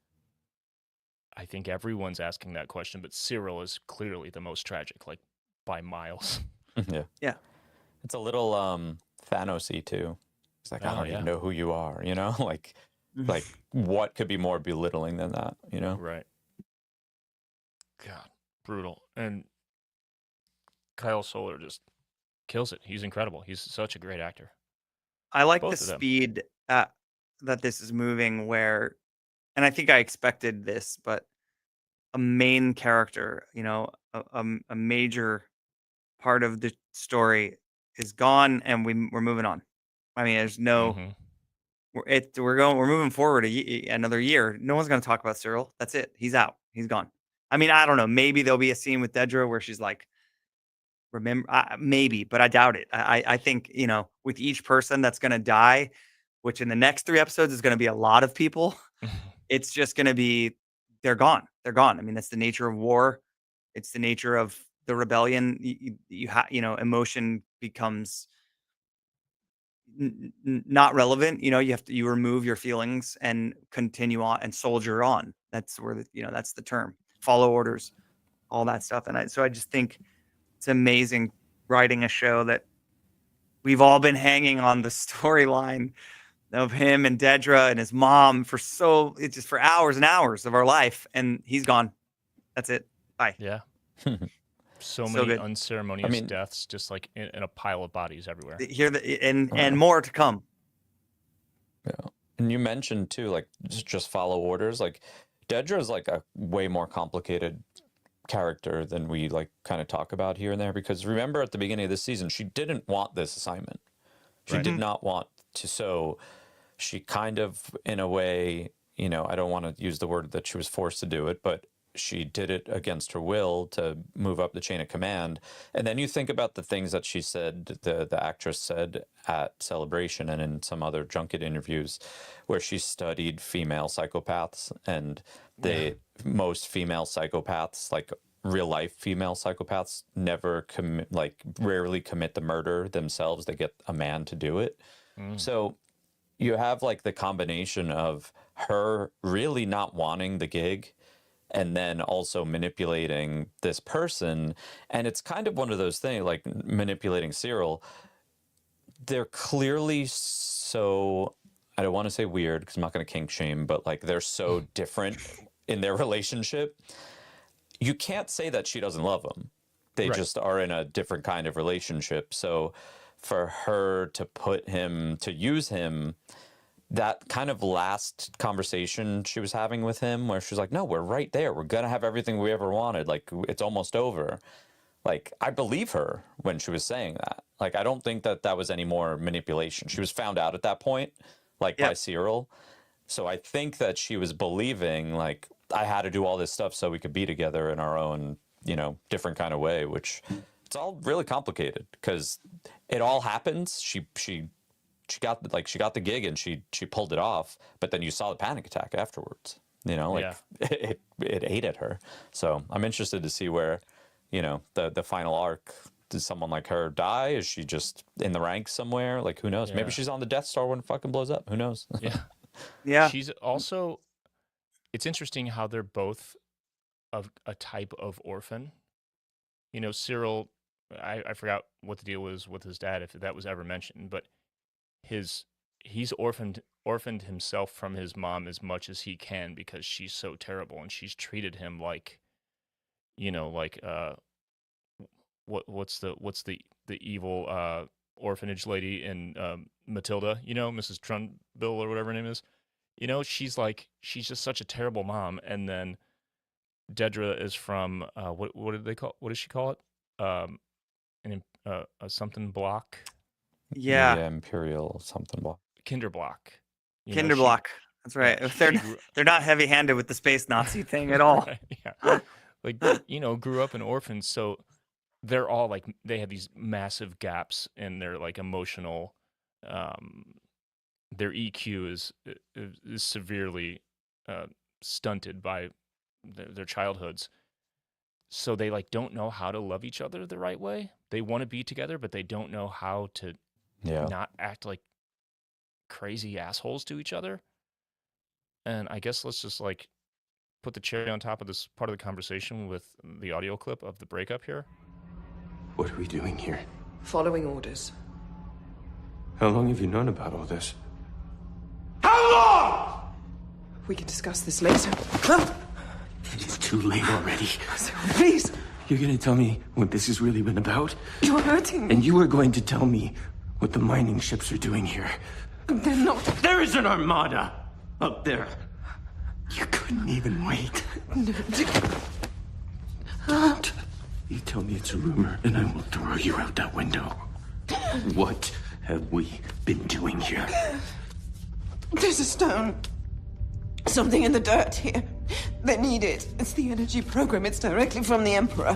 I think everyone's asking that question, but Cyril is clearly the most tragic, like by miles. Yeah. It's a little Thanos-y too. It's like, I don't even know who you are, like what could be more belittling than that, Right. God, brutal. And Kyle Soller just kills it. He's incredible. He's such a great actor. I like Both the of them. speed that this is moving where, and I think I expected this, but a main character, a major part of the story is gone, and we're moving on. I mean, there's no, we're moving forward another year. No one's going to talk about Cyril. That's it. He's out. He's gone. I mean, I don't know. Maybe there'll be a scene with Dedra where she's like, remember, maybe, but I doubt it. I think, with each person that's going to die, which in the next 3 episodes is going to be a lot of people, it's just going to be, they're gone. They're gone. I mean, that's the nature of war. It's the nature of the rebellion. Emotion becomes not relevant. You remove your feelings and continue on and soldier on. That's where that's the term. Follow orders, all that stuff. And so I just think it's amazing writing a show that we've all been hanging on the storyline of him and Dedra and his mom it's just for hours and hours of our life, and he's gone. That's it. Bye. Yeah. So many unceremonious deaths, just like in a pile of bodies everywhere. And more to come. Yeah. And you mentioned too, like just follow orders. Like Dedra is like a way more complicated character than we like kind of talk about here and there, because remember at the beginning of this season, she didn't want this assignment. She did not want to. So she kind of, in a way, I don't want to use the word that she was forced to do it, but she did it against her will to move up the chain of command. And then you think about the things that she said, the actress said at Celebration and in some other junket interviews, where she studied female psychopaths, and most female psychopaths, like real life female psychopaths, rarely commit the murder themselves. They get a man to do it. So you have like the combination of her really not wanting the gig and then also manipulating this person. And it's kind of one of those things, like manipulating Cyril. They're clearly so, I don't want to say weird because I'm not going to kink shame, but like they're so different in their relationship. You can't say that she doesn't love him. They just are in a different kind of relationship. So for her to use him, that kind of last conversation she was having with him where she's like, no, we're right there. We're going to have everything we ever wanted. Like, it's almost over. Like, I believe her when she was saying that. Like, I don't think that was any more manipulation. She was found out at that point, like by Cyril. So I think that she was believing, like, I had to do all this stuff so we could be together in our own, different kind of way, which it's all really complicated because it all happens. She got the gig and she pulled it off, but then you saw the panic attack afterwards, You know, like Yeah. it ate at her. So I'm interested to see where, you know, the final arc. Does someone like her die? Is she just in the ranks somewhere? Like, who knows? Maybe Yeah. she's on the Death Star when it fucking blows up. Who knows? Yeah. Yeah. She's also. It's interesting how they're both of a type of orphan. You know, Cyril. I forgot what the deal was with his dad, if that was ever mentioned, but he's orphaned himself from his mom as much as he can because she's so terrible, and she's treated him like, you know, like what's the evil orphanage lady in Matilda, you know, Mrs. Trunbill or whatever her name is. You know, she's just such a terrible mom. And then Dedra is from what did they call, what does she call it? A something block, Yeah. The Imperial something block. Kinderblock. You know, Kinderblock. That's right. yeah, they're she grew, they're not heavy-handed with the space Nazi thing at all. right, yeah, like, you know, grew up in orphans, so they're all like, they have these massive gaps in their like emotional, um, their EQ is severely stunted by their childhoods. So they like don't know how to love each other the right way. They want to be together, but they don't know how to Yeah. not act like crazy assholes to each other. And I guess let's just like put the cherry on top of this part of the conversation with the audio clip of the breakup here. What are we doing here? Following orders. How long have you known about all this? We can discuss this later. It's too late already. Cyril, please. You're gonna tell me what this has really been about? You're hurting me. And you are going to tell me what the mining ships are doing here? They're not. There is an armada up there. You couldn't even wait. Don't. You tell me it's a rumor, and I will throw you out that window. What have we been doing here? There's a stone. Something in the dirt here. They need it. It's the energy program. It's directly from the Emperor.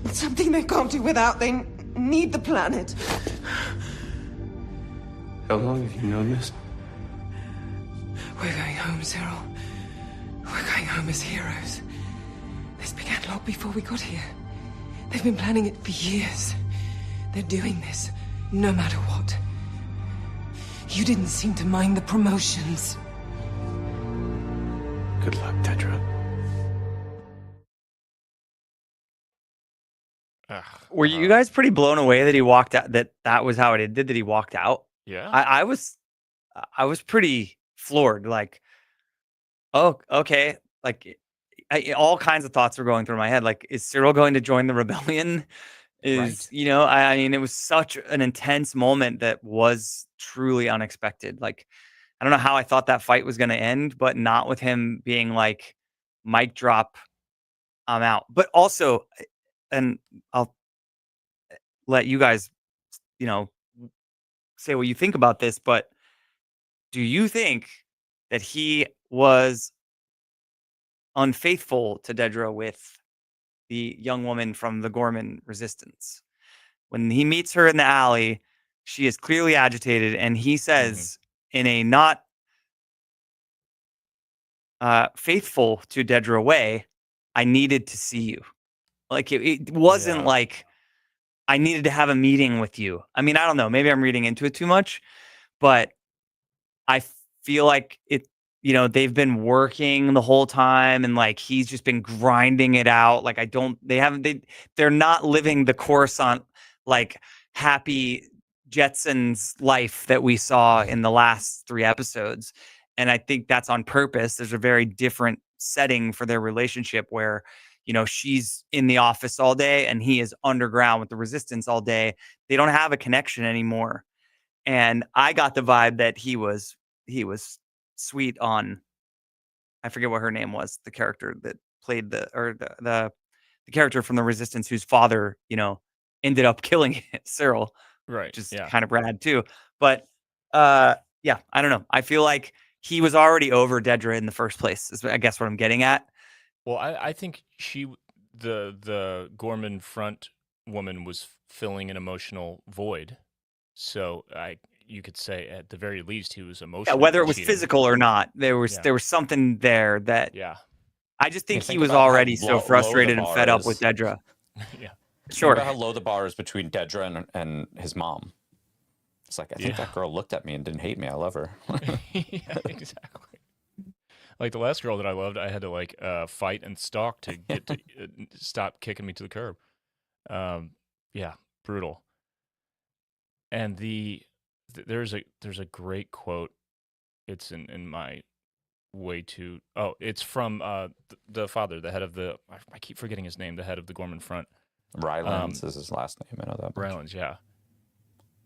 It's something they can't do without. They need the planet. How long have you known this? We're going home, Cyril. We're going home as heroes. This began long before we got here. They've been planning it for years. They're doing this no matter what. You didn't seem to mind the promotions. Good luck, Dedra. Were you guys pretty blown away that he walked out? That was how it ended. That he walked out. Yeah. I was pretty floored. Like, oh, okay. Like, all kinds of thoughts were going through my head. Like, is Cyril going to join the rebellion? Right. You know, I mean, it was such an intense moment that was truly unexpected. Like, I don't know how I thought that fight was going to end, but not with him being like, mic drop, I'm out. But also, and I'll let you guys, you know, say what you think about this, but do you think that he was unfaithful to Dedra with the young woman from the Gorman resistance? When he meets her in the alley, she is clearly agitated, and he says in a not faithful to Dedra way, I needed to see you. Like, it wasn't Yeah. like I needed to have a meeting with you. I mean, I don't know. Maybe I'm reading into it too much, but I feel like it, you know, they've been working the whole time, and like he's just been grinding it out. Like, they're not living the Coruscant like happy Jetsons life that we saw in the last 3 episodes. And I think that's on purpose. There's a very different setting for their relationship where, you know, she's in the office all day and he is underground with the resistance all day. They don't have a connection anymore. And I got the vibe that he was sweet on, I forget what her name was, the character that played the character from the resistance whose father, you know, ended up killing Cyril, Right. which is Yeah. kind of rad too. But yeah, I don't know. I feel like he was already over Dedra in the first place, is I guess what I'm getting at. Well, I think the Gorman front woman was filling an emotional void. So you could say at the very least he was Yeah, emotional. whether it was physical or not, there was something there that Yeah. I just think he think was about how already so low the frustrated and bar fed up is. with Dedra. Yeah. Think Sure. about how low the bar is between Dedra and his mom. It's like, I think Yeah. that girl looked at me and didn't hate me. I love her. Yeah, exactly. Like the last girl that I loved, I had to like fight and stalk to get to stop kicking me to the curb. Yeah, brutal. And there's a great quote. It's in my way too. Oh, it's from the father, the head of the. I keep forgetting his name. The head of the Gorman Front. Rylands is his last name. I know that much. Rylands, yeah.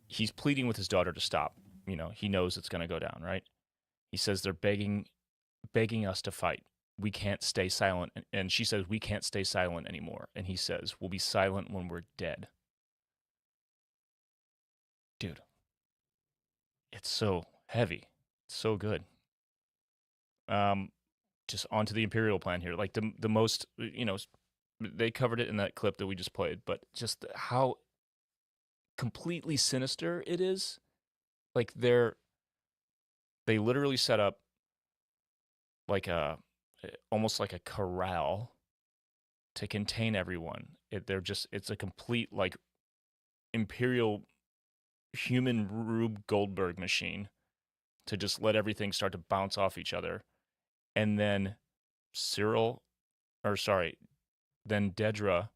He's pleading with his daughter to stop. You know, he knows it's going to go down, right? He says they're begging us to fight. We can't stay silent. And she says, we can't stay silent anymore. And he says, we'll be silent when we're dead. Dude, it's so heavy. It's so good. Just onto the Imperial plan here. Like the most, they covered it in that clip that we just played, but just how completely sinister it is. Like they literally set up like almost like a corral to contain everyone. It's a complete like Imperial human Rube Goldberg machine to just let everything start to bounce off each other. And then then Dedra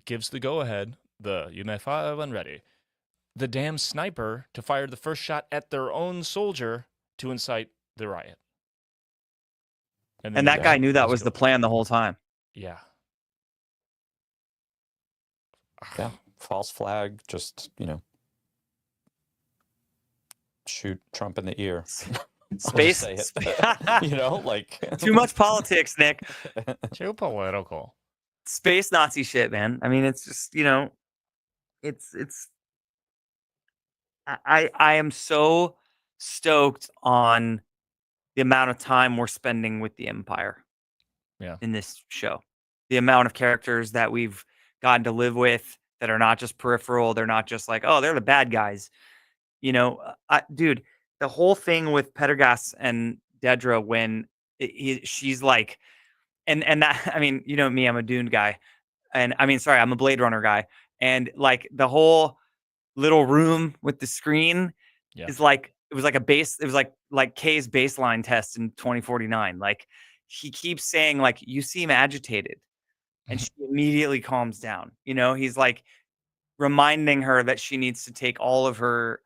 gives the go-ahead, you may fire when ready. The damn sniper to fire the first shot at their own soldier to incite the riot. And that guy knew that was the plan the whole time. Yeah. Yeah. False flag, just, shoot Trump in the ear. Space. Say it. Like too much politics, Nick. Too political. Space Nazi shit, man. I mean, it's just, it's I am so stoked on the amount of time we're spending with the Empire. Yeah. In this show. The amount of characters that we've gotten to live with that are not just peripheral, they're not just like, oh, they're the bad guys. Dude, the whole thing with Pendergast and Dedra when she's like, and that, I mean, you know me, I'm a Dune guy, and I mean, sorry, I'm a Blade Runner guy, and like the whole little room with the screen is like, it was like Kay's baseline test in 2049. Like he keeps saying like, you seem agitated, and she immediately calms down. He's like reminding her that she needs to take all of her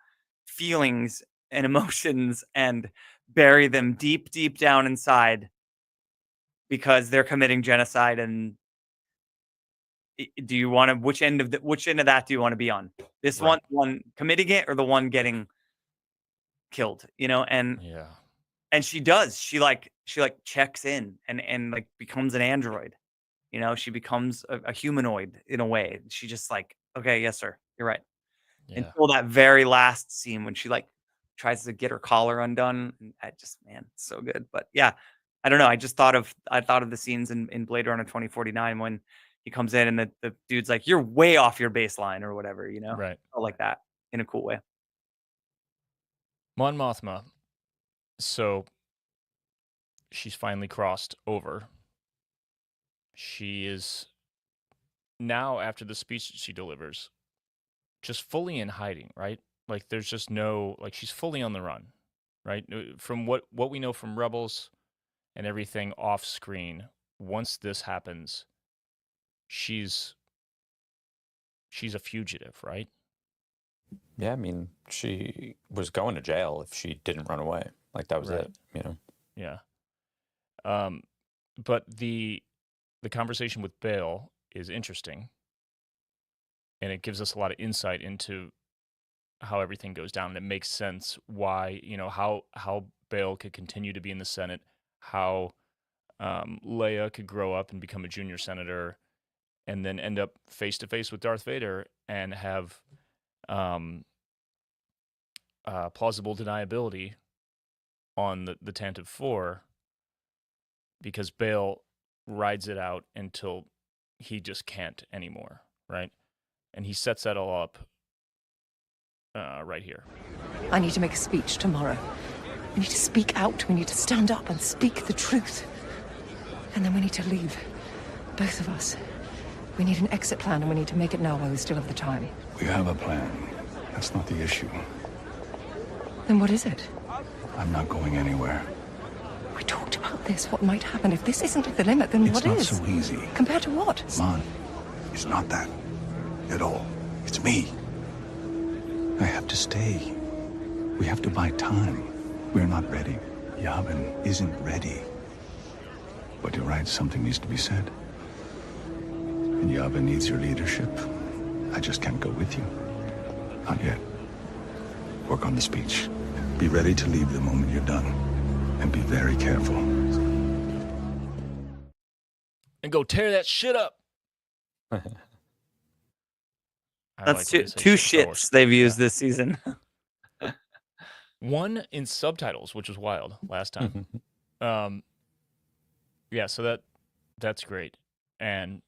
feelings and emotions and bury them deep, deep down inside because they're committing genocide. And do you want to, which end of that do you want to be on? This one committing it or the one getting killed, and yeah. And she does. She checks in and like becomes an android. She becomes a humanoid in a way. She just like, okay, yes, sir, you're right. Yeah. Until that very last scene when she like tries to get her collar undone. And I just, man, it's so good. But yeah, I don't know. I thought of the scenes in Blade Runner 2049 when he comes in and the dude's like, you're way off your baseline or whatever, Right. Like that in a cool way. Mon Mothma. So she's finally crossed over. She is now, after the speech that she delivers, just fully in hiding, right? Like there's just no, like she's fully on the run, right? From what we know from Rebels and everything off screen, once this happens, she's a fugitive, right? Yeah, I mean, she was going to jail if she didn't run away. Like that was it, Yeah. But the conversation with Bale is interesting, and it gives us a lot of insight into how everything goes down. And it makes sense why, how Bale could continue to be in the Senate, how Leia could grow up and become a junior senator, and then end up face to face with Darth Vader and have plausible deniability on the Tantive 4, because Bale rides it out until he just can't anymore, right? And he sets that all up right here. I need to make a speech tomorrow. We need to speak out. We need to stand up and speak the truth. And then we need to leave. Both of us. We need an exit plan, and we need to make it now while we still have the time. We have a plan. That's not the issue. Then what is it? I'm not going anywhere. We talked about this. What might happen? If this isn't the limit, then It's what not is? so easy. Compared to what? Mon, it's not that at all. It's me. I have to stay. We have to buy time. We're not ready. Yavin isn't ready. But you're right, something needs to be said. And Yavin needs your leadership. I just can't go with you. Not yet. Work on the speech. Be ready to leave the moment you're done. And be very careful. And go tear that shit up. I That's like when they say two shit in Star Wars. shits they've used this season. One in subtitles, which was wild last time. Yeah, so that's great. And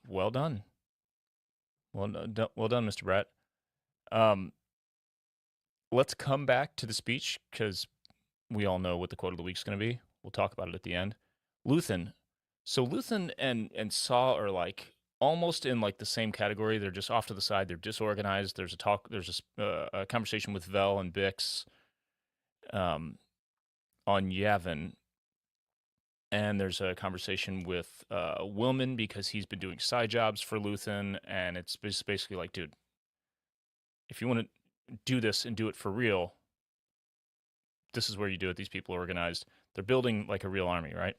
well done. Well done, Mr. Bratt. Let's come back to the speech, because we all know what the quote of the week is going to be. We'll talk about it at the end. Luthen. So Luthen and Saw are like almost in like the same category. They're just off to the side. They're disorganized. There's a conversation with Vel and Bix on Yavin. And there's a conversation with Willman, because he's been doing side jobs for Luthen. And it's basically like, dude, if you want to do this and do it for real, this is where you do it. These people are organized. They're building like a real army, right?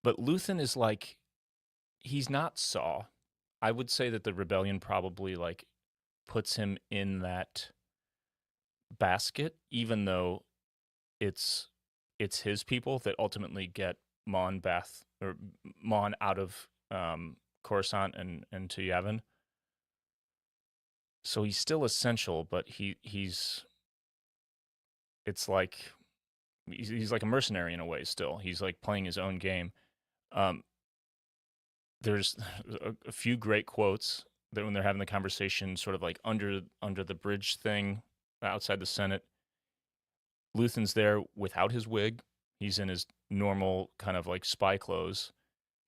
But Luthen is like, he's not Saw. I would say that the rebellion probably like puts him in that basket, even though it's his people that ultimately get Mon out of Coruscant and to Yavin. So he's still essential, but he's like a mercenary in a way still. He's like playing his own game. There's a few great quotes that when they're having the conversation sort of like under the bridge thing outside the Senate. Luthen's there without his wig. He's in his normal kind of like spy clothes.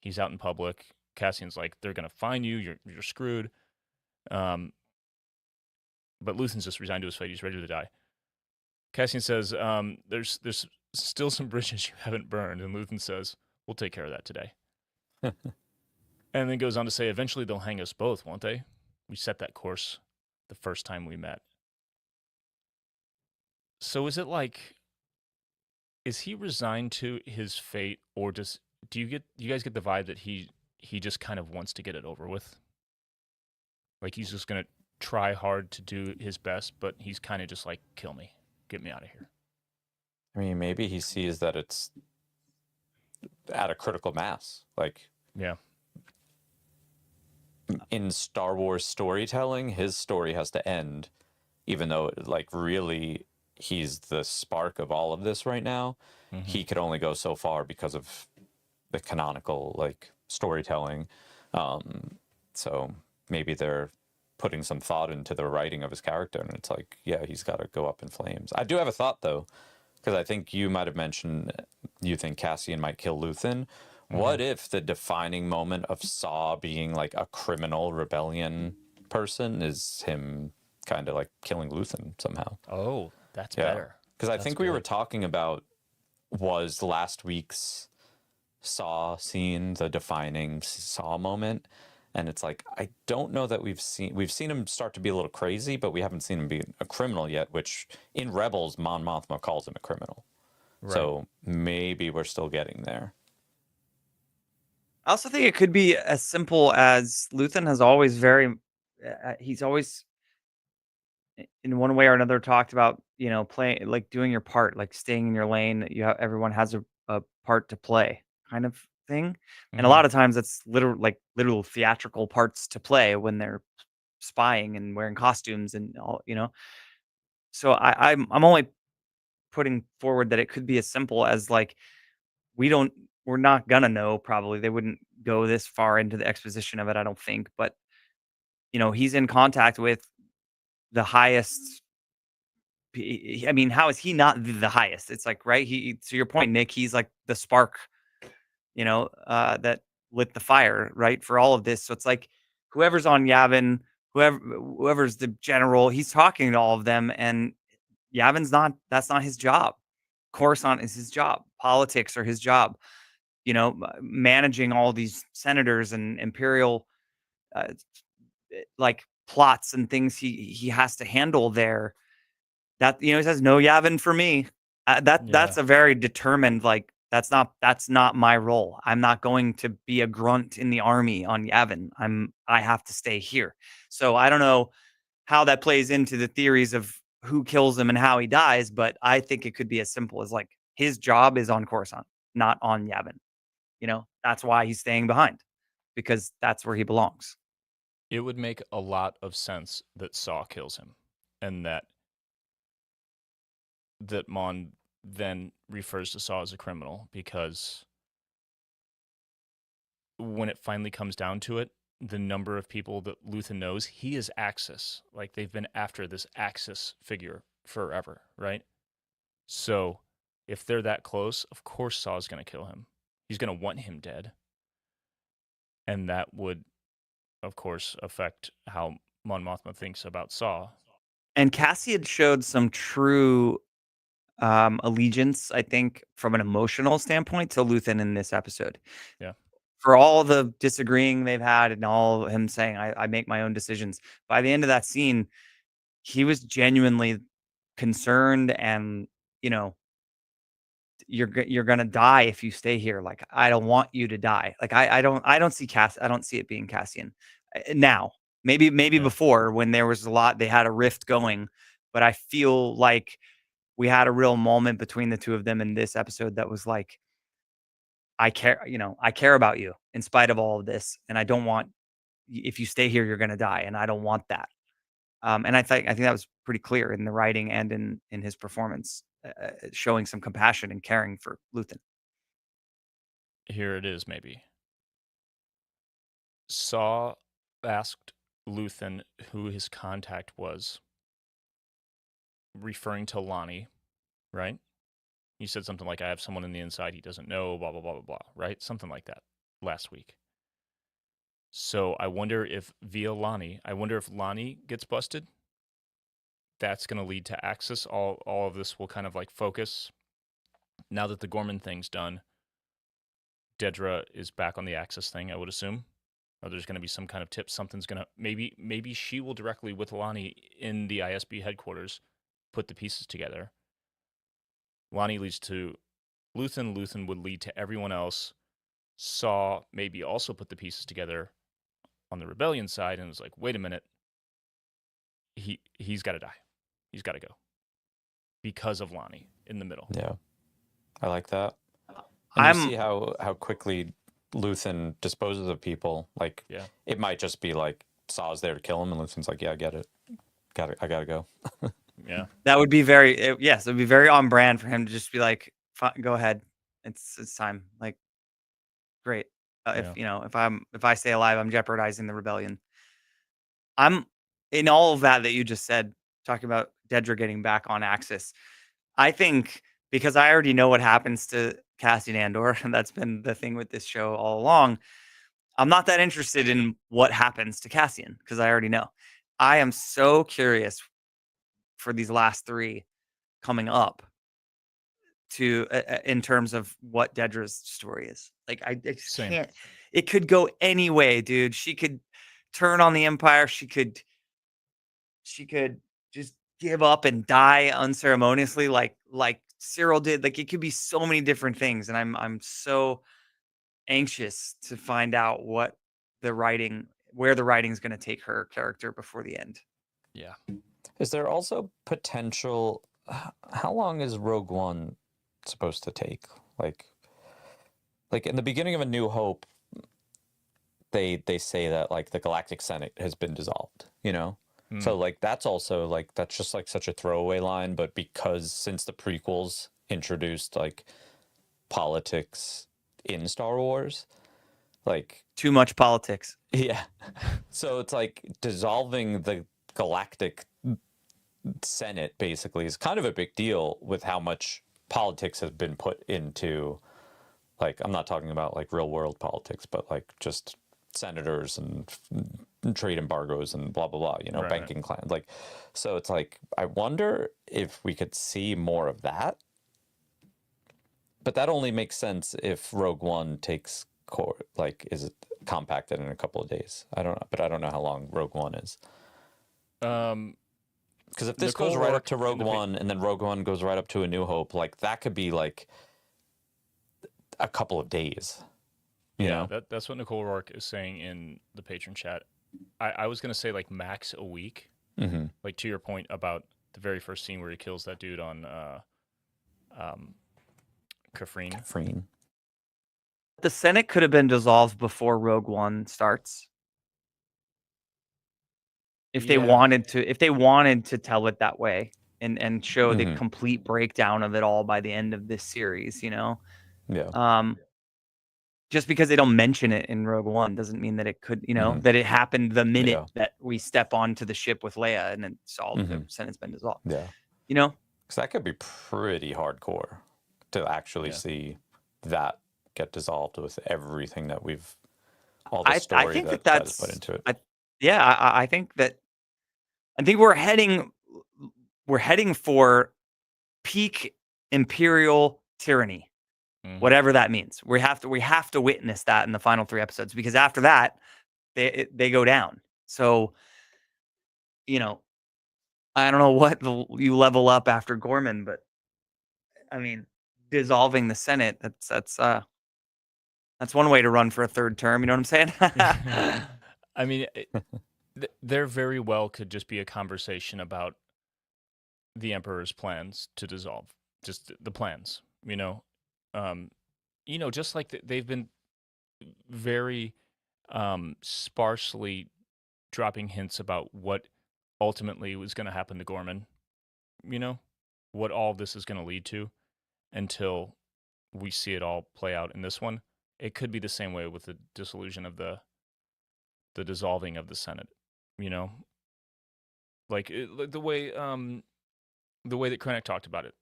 He's out in public. Cassian's like, they're going to find you. You're screwed. But Luthen's just resigned to his fate. He's ready to die. Cassian says, there's still some bridges you haven't burned. And Luthen says, we'll take care of that today. And then goes on to say, eventually they'll hang us both, won't they? We set that course the first time we met. So is it like, is he resigned to his fate, or do you guys get the vibe that he just kind of wants to get it over with? Like he's just going to try hard to do his best, but he's kind of just like, kill me. Get me out of here. I mean, maybe he sees that it's at a critical mass. Like, yeah. In Star Wars storytelling, his story has to end, even though, like, really, he's the spark of all of this right now. Mm-hmm. He could only go so far because of the canonical, like, storytelling. So maybe they're putting some thought into the writing of his character, and it's like, yeah, he's got to go up in flames. I do have a thought, though, because I think you might have mentioned you think Cassian might kill Luthen. Mm-hmm. What if the defining moment of Saw being like a criminal rebellion person is him kind of like killing Luthen somehow? Oh, that's better. Because I think we were talking about was last week's Saw scene the defining Saw moment. And it's like, I don't know that we've seen him start to be a little crazy, but we haven't seen him be a criminal yet, which in Rebels, Mon Mothma calls him a criminal. Right. So maybe we're still getting there. I also think it could be as simple as Luthen has always he's always in one way or another talked about, playing, like doing your part, like staying in your lane. Everyone has a part to play kind of thing. Mm-hmm. And a lot of times that's literal theatrical parts to play when they're spying and wearing costumes and all, So I'm only putting forward that it could be as simple as like, we're not gonna know, probably. They wouldn't go this far into the exposition of it, I don't think. But, he's in contact with the highest. I mean, how is he not the highest? It's like, right? To your point, Nick, he's like the spark, that lit the fire, right? For all of this. So it's like whoever's on Yavin, whoever's the general, he's talking to all of them, and that's not his job. Coruscant is his job. Politics are his job. Managing all these senators and imperial uh, like plots and things he has to handle there. That he says no Yavin for me. That's a very determined, like that's not my role. I'm not going to be a grunt in the army on Yavin. I have to stay here. So I don't know how that plays into the theories of who kills him and how he dies, but I think it could be as simple as like his job is on Coruscant, not on Yavin. That's why he's staying behind, because that's where he belongs. It would make a lot of sense that Saw kills him, and that Mon then refers to Saw as a criminal, because when it finally comes down to it, the number of people that Luthen knows, he is Axis. Like, they've been after this Axis figure forever, right? So if they're that close, of course Saw's going to kill him. He's going to want him dead. And that would, of course, affect how Mon Mothma thinks about Saw. And Cassian showed some true allegiance, I think, from an emotional standpoint to Luthen in this episode. Yeah. For all the disagreeing they've had and all him saying, I make my own decisions. By the end of that scene, he was genuinely concerned and, you're gonna die if you stay here. Like, I don't want you to die. Like, I don't see I don't see it being Cassian now. Maybe before, when there was a lot, they had a rift going, but I feel like we had a real moment between the two of them in this episode that was like, I care about you in spite of all of this, and I don't want, if you stay here, you're gonna die, and I don't want that. And I think that was pretty clear in the writing and in his performance, showing some compassion and caring for Luthen. Here it is, maybe. Saw asked Luthen who his contact was, referring to Lonnie, right? He said something like, I have someone in the inside he doesn't know, blah, blah, blah, blah, blah, right? Something like that last week. So I wonder if Lonnie gets busted, that's going to lead to Axis. All of this will kind of like focus. Now that the Gorman thing's done, Dedra is back on the Axis thing, I would assume. Or there's going to be some kind of tip. Something's going to, maybe she will directly with Lonnie in the ISB headquarters put the pieces together. Lonnie leads to Luthen. Luthen would lead to everyone else. Saw maybe also put the pieces together on the rebellion side and was like, wait a minute. He's got to die. He's got to go. Because of Lonnie in the middle. Yeah. I like that. And you see how quickly Luthen disposes of people. Like, yeah. It might just be like Saw's there to kill him, and Luthen's like, yeah, I get it. I gotta go. Yeah. That would be it would be very on brand for him to just be like, go ahead. It's time. Like, great. If I stay alive, I'm jeopardizing the rebellion. I'm in all of that you just said, talking about Dedra getting back on Axis. I think because I already know what happens to Cassian Andor, and that's been the thing with this show all along, I'm not that interested in what happens to Cassian because I already know. I am so curious for these last three coming up to in terms of what Dedra's story is. Like, I can't. It could go any way, dude. She could turn on the Empire. She could just give up and die unceremoniously, like Cyril did. Like, it could be so many different things, and I'm so anxious to find out where the writing is going to take her character before the end. Yeah. Is there also potential? How long is Rogue One supposed to take? Like in the beginning of A New Hope, they say that like the Galactic Senate has been dissolved. So like that's also like that's just like such a throwaway line, but because since the prequels introduced like politics in Star Wars, like too much politics. Yeah. So it's like dissolving the galactic Senate basically is kind of a big deal with how much politics has been put into, like, I'm not talking about like real world politics, but like just senators and trade embargoes and blah blah blah, you know, Right, banking clans. Like, so it's like I wonder if we could see more of that. But that only makes sense if Rogue One takes is it compacted in a couple of days. I don't know, but I don't know how long Rogue One is. Um, Because if this Nicole goes right up Rourke to in Rogue the One, and then Rogue One goes right up to A New Hope, like that could be like a couple of days. You yeah, know? that's what Nicole Rourke is saying in the patron chat. I was gonna say like max a week. Mm-hmm. Like to your point about the very first scene where he kills that dude on Kafrene. Freen. The Senate could have been dissolved before Rogue One starts. If they Yeah. wanted to tell it that way and show the Mhm. complete breakdown of it all by the end of this series, you know. Yeah. Just because they don't mention it in Rogue One doesn't mean that it could, you know, Mhm. that it happened the minute Yeah. that we step onto the ship with Leia and then all the Mhm. Senate's been dissolved. Yeah. You know? Because that could be pretty hardcore to actually Yeah. see that get dissolved with everything that we've, all I the story think that that's is put into it. I think we're heading for peak imperial tyranny. Mhm. Whatever that means. We have to witness that in the final 3 episodes, because after that they go down. So, you know, I don't know what you level up after Gorman, but I mean, dissolving the Senate, that's one way to run for a third term, you know what I'm saying? I mean, there very well could just be a conversation about the Emperor's plans to dissolve, just the plans, just like they've been very sparsely dropping hints about what ultimately was going to happen to Gorman, what all this is going to lead to until we see it all play out in this one. It could be the same way with the dissolution of the dissolving of the Senate, you know, like the way that Krennic talked about it,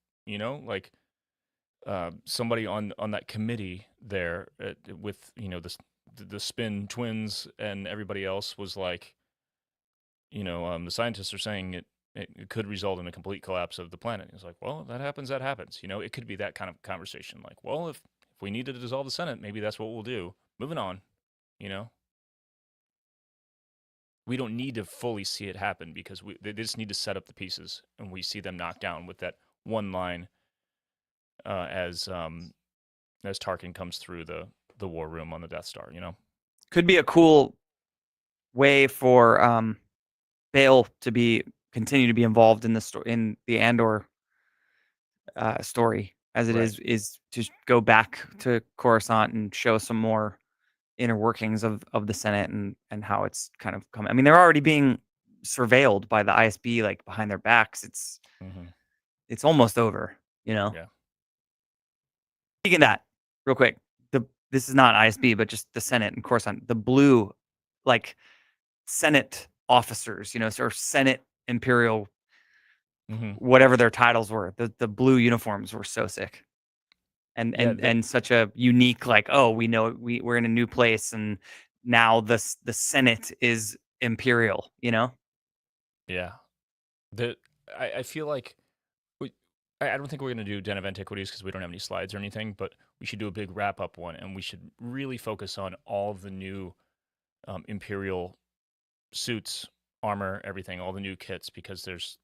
like somebody on that committee there with the Spin twins and everybody else was like, the scientists are saying it could result in a complete collapse of the planet. It's like, well, if that happens, that happens. It could be that kind of conversation. Like, well, if we needed to dissolve the Senate, maybe that's what we'll do. Moving on, we don't need to fully see it happen because they just need to set up the pieces, and we see them knocked down with that one line as Tarkin comes through the war room on the Death Star. Could be a cool way for Bale to continue to be involved in in the Andor story, as it Right. is to go back to Coruscant and show some more inner workings of the Senate and how it's kind of come. I mean, they're already being surveilled by the ISB, like behind their backs. It's almost over, you know. Yeah. Speaking of that, real quick, this is not ISB, but just the Senate and Coruscant, the blue, like Senate officers, or Senate Imperial, whatever their titles were. The blue uniforms were so sick. And such a unique, like, oh, we know we're in a new place, and now the Senate is imperial, Yeah. I feel like I don't think we're going to do Den of Antiquities because we don't have any slides or anything, but we should do a big wrap up one, and we should really focus on all the new Imperial suits, armor, everything, all the new kits, because there's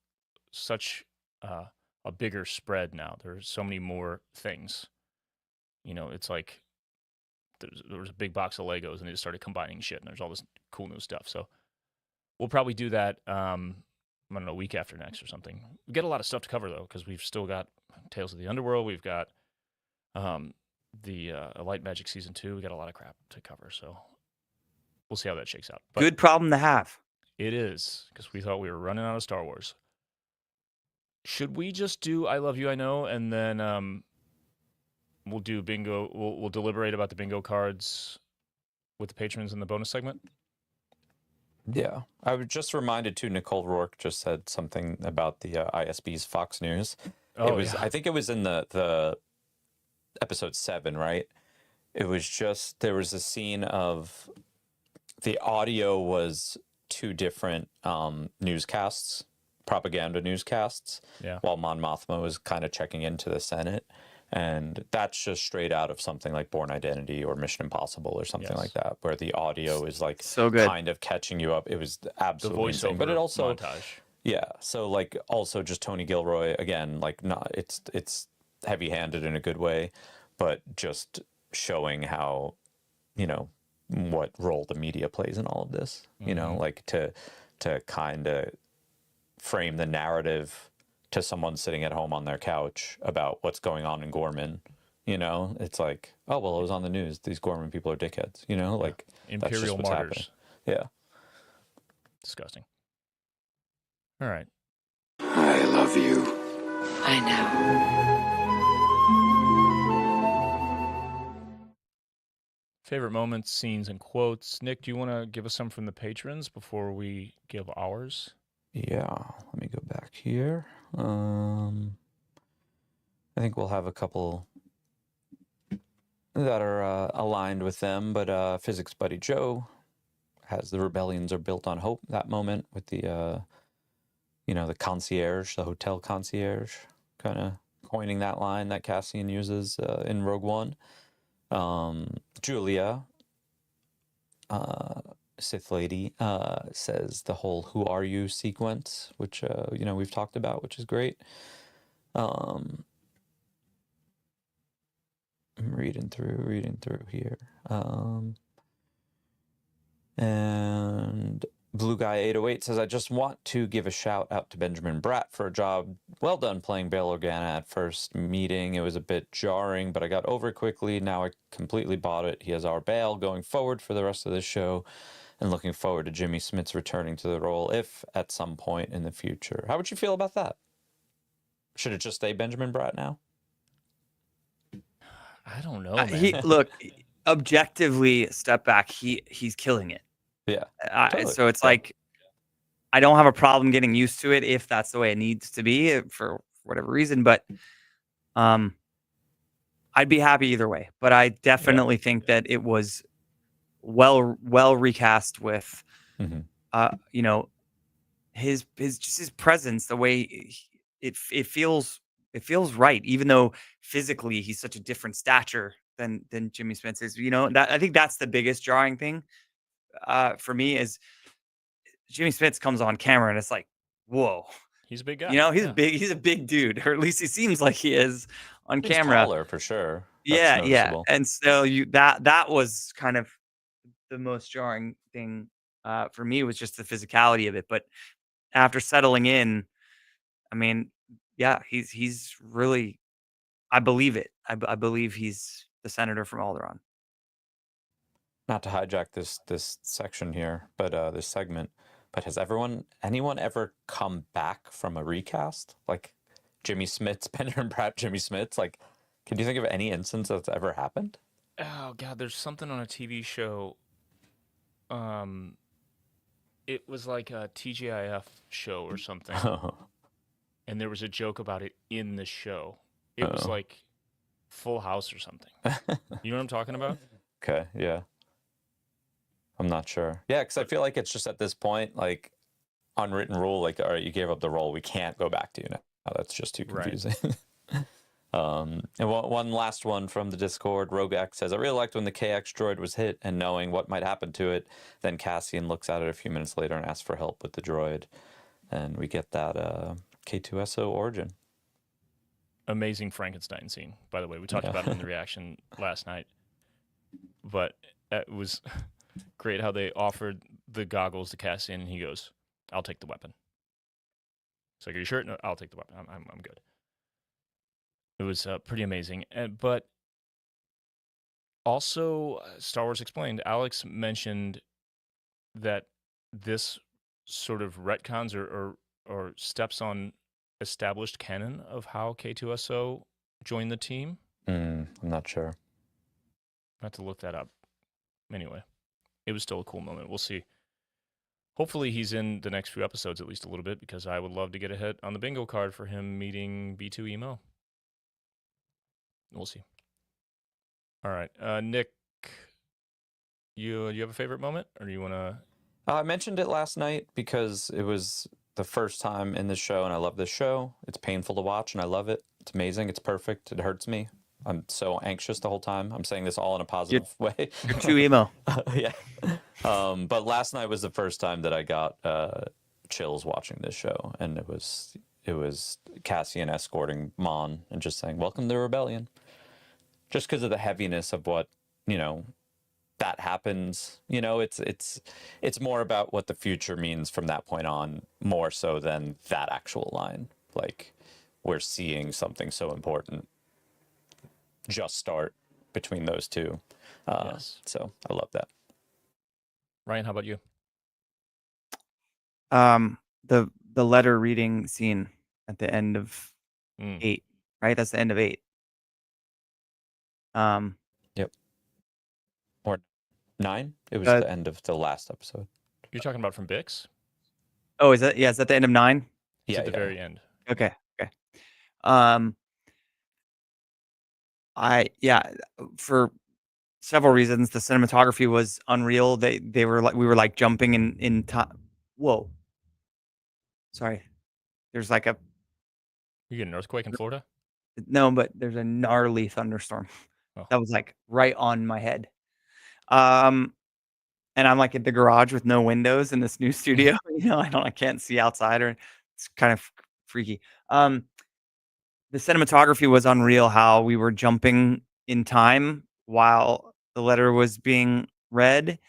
such a bigger spread now. There's so many more things. It's like there was a big box of Legos, and they just started combining shit, and there's all this cool new stuff. So we'll probably do that. I don't know, a week after next or something. We get a lot of stuff to cover though, because we've still got Tales of the Underworld. We've got the Light Magic Season 2. We got a lot of crap to cover, so we'll see how that shakes out. But good problem to have. it is, because we thought we were running out of Star Wars. Should we just do I Love You, I Know, and then we'll do bingo. We'll deliberate about the bingo cards with the patrons in the bonus segment? Yeah, I was just reminded too. Nicole Rourke just said something about the ISB's Fox News. Oh, yeah. I think it was in the episode 7, right? It was just there was a scene of the audio was 2 different newscasts, propaganda newscasts, Yeah. while Mon Mothma was kind of checking into the Senate. And that's just straight out of something like Born Identity or Mission Impossible or something like that, where the audio is like So good. kind of catching you up. It was The absolutely insane. voiceover But it also, montage. yeah. So like also just Tony Gilroy again, like not it's heavy-handed in a good way, but just showing how, you know, what role the media plays in all of this. You know, like to kind of frame the narrative to someone sitting at home on their couch about what's going on in Gorman. You know, it's like, oh well, it was on the news. These Gorman people are dickheads. You know, like that's just Imperial what's martyrs. happening. Yeah. Disgusting. All right. I love you. I know. Favorite moments, scenes, and quotes. Nick, do you want to give us some from the patrons before we give ours? Yeah, let me go back here. I think we'll have a couple that are aligned with them, but Physics Buddy Joe has the rebellions are built on hope. That moment with the, the concierge, the hotel concierge, kind of coining that line that Cassian uses in Rogue One. Julia, Sith Lady, says the whole "Who are you" sequence, which we've talked about, which is great. I'm reading through here. And Blue Guy 808 says, I just want to give a shout out to Benjamin Bratt for a job well done playing Bail Organa at first meeting. It was a bit jarring, but I got over it quickly. Now I completely bought it. He has our Bail going forward for the rest of the show, and looking forward to Jimmy Smits returning to the role if at some point in the future. How would you feel about that? Should it just stay Benjamin Bratt now? I don't know, man. He look objectively, step back. He's killing it. Yeah. Totally. So it's like I don't have a problem getting used to it if that's the way it needs to be for whatever reason. But I'd be happy either way. But I definitely think that it was well recast with his presence, the way it feels right, even though physically he's such a different stature than Jimmy Smits is. That I think that's the biggest jarring thing for me is Jimmy Smits comes on camera and it's like, whoa, he's a big guy. He's big. He's a big dude, or at least he seems like he is on He's camera. Taller for sure. That's noticeable. And so that was kind of the most jarring thing for me, was just the physicality of it. But after settling in, I mean, yeah, he's really, I believe it. I believe he's the senator from Alderaan. Not to hijack this section here, but this segment. But has anyone ever come back from a recast? Like Jimmy Smits, Benjamin Bratt, Jimmy Smits? Like, can you think of any instance that's ever happened? Oh God, there's something on a TV show. It was like a TGIF show or something. And there was a joke about it in the show. It was like Full House or something. You know what I'm talking about? Okay, yeah. I'm not sure. Yeah, because I feel like it's just at this point, like, unwritten rule, like, all right, you gave up the role. We can't go back to you now. That's just too confusing. Right. And one last one from the Discord. Rogax says, I really liked when the KX droid was hit and knowing what might happen to it. Then Cassian looks at it a few minutes later and asks for help with the droid. And we get that K2SO origin. Amazing Frankenstein scene, by the way. We talked about it in the reaction last night. But it was great how they offered the goggles to Cassian, and he goes, I'll take the weapon. It's like, are you sure? No, I'll take the weapon. I'm good. It was pretty amazing. But also, Star Wars Explained, Alex mentioned that this sort of retcons or steps on established canon of how K2SO joined the team. I'm not sure. I have to look that up. Anyway, it was still a cool moment. We'll see Hopefully he's in the next few episodes at least a little bit, because I would love to get a hit on the bingo card for him meeting B2 Emo. We'll see. All right, Nick, you have a favorite moment, or do you want to? I mentioned it last night because it was the first time in this show, and I love this show. It's painful to watch, and I love it. It's amazing. It's perfect. It hurts me. I'm so anxious the whole time. I'm saying this all in a positive way. You're too emo. Yeah. But last night was the first time that I got chills watching this show, and it was Cassian escorting Mon and just saying, "Welcome to the rebellion," just because of the heaviness of what that happens. It's more about what the future means from that point on, more so than that actual line. Like, we're seeing something so important just start between those two. Yes. So I love that. Ryan, how about you? The letter reading scene at the end of 8, right? That's the end of 8. Yep. Or 9? It was the end of the last episode. You're talking about from Bix? Oh, is that is that the end of 9? It's at the very end. Okay. For several reasons, the cinematography was unreal. We were like jumping in time. Whoa. Sorry. There's like a You get an earthquake in Florida? No, but there's a gnarly thunderstorm. Oh. That was like right on my head. And I'm like at the garage with no windows in this new studio. I can't see outside, or it's kind of freaky. The cinematography was unreal, how we were jumping in time while the letter was being read,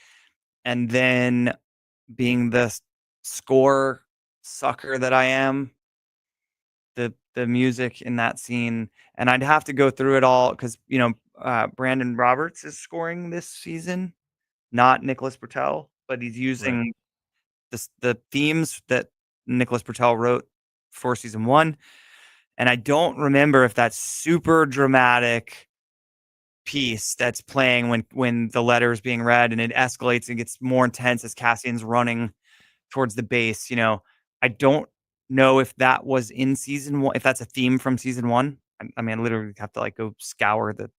and then being the score sucker that I am, the music in that scene, and I'd have to go through it all because Brandon Roberts is scoring this season, not Nicholas Bertel, but he's using the themes that Nicholas Bertel wrote for season 1. And I don't remember if that super dramatic piece that's playing when the letter is being read and it escalates and gets more intense as Cassian's running towards the base. I don't know if that was in season 1, if that's a theme from season 1. I mean, I literally have to go scour the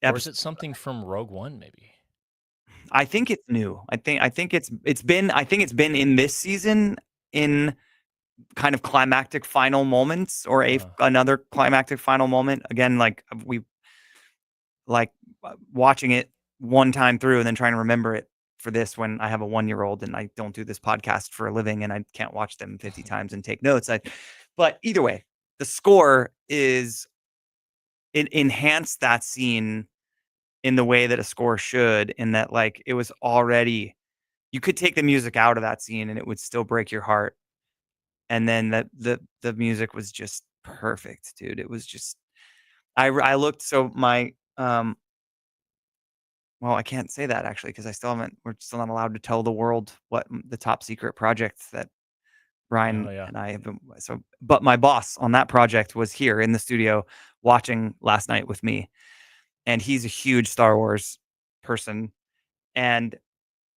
Or is it something from Rogue One, maybe? I think it's new. I think it's been in this season in kind of climactic final moments, or another climactic final moment. Again, we watching it one time through and then trying to remember it for this when I have a 1-year-old and I don't do this podcast for a living and I can't watch them 50 times and take notes. But either way, the score it enhanced that scene in the way that a score should, in that it was already, you could take the music out of that scene and it would still break your heart. And then the music was just perfect, dude. It was just, I looked, so my, well, I can't say that actually, because we're still not allowed to tell the world what the top secret projects that Brian and I have been. But my boss on that project was here in the studio watching last night with me, and he's a huge Star Wars person. And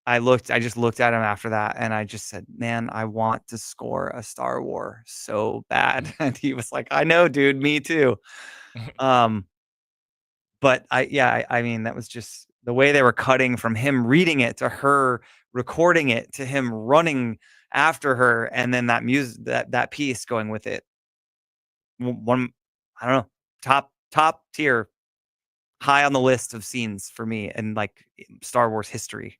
I just looked at him after that and I just said, "Man, I want to score a Star Wars so bad." And he was like, "I know, dude, me too." But I mean, that was just the way they were cutting from him reading it to her recording it to him running after her, and then that music, that piece going with it. One, I don't know, top tier, high on the list of scenes for me and Star Wars history.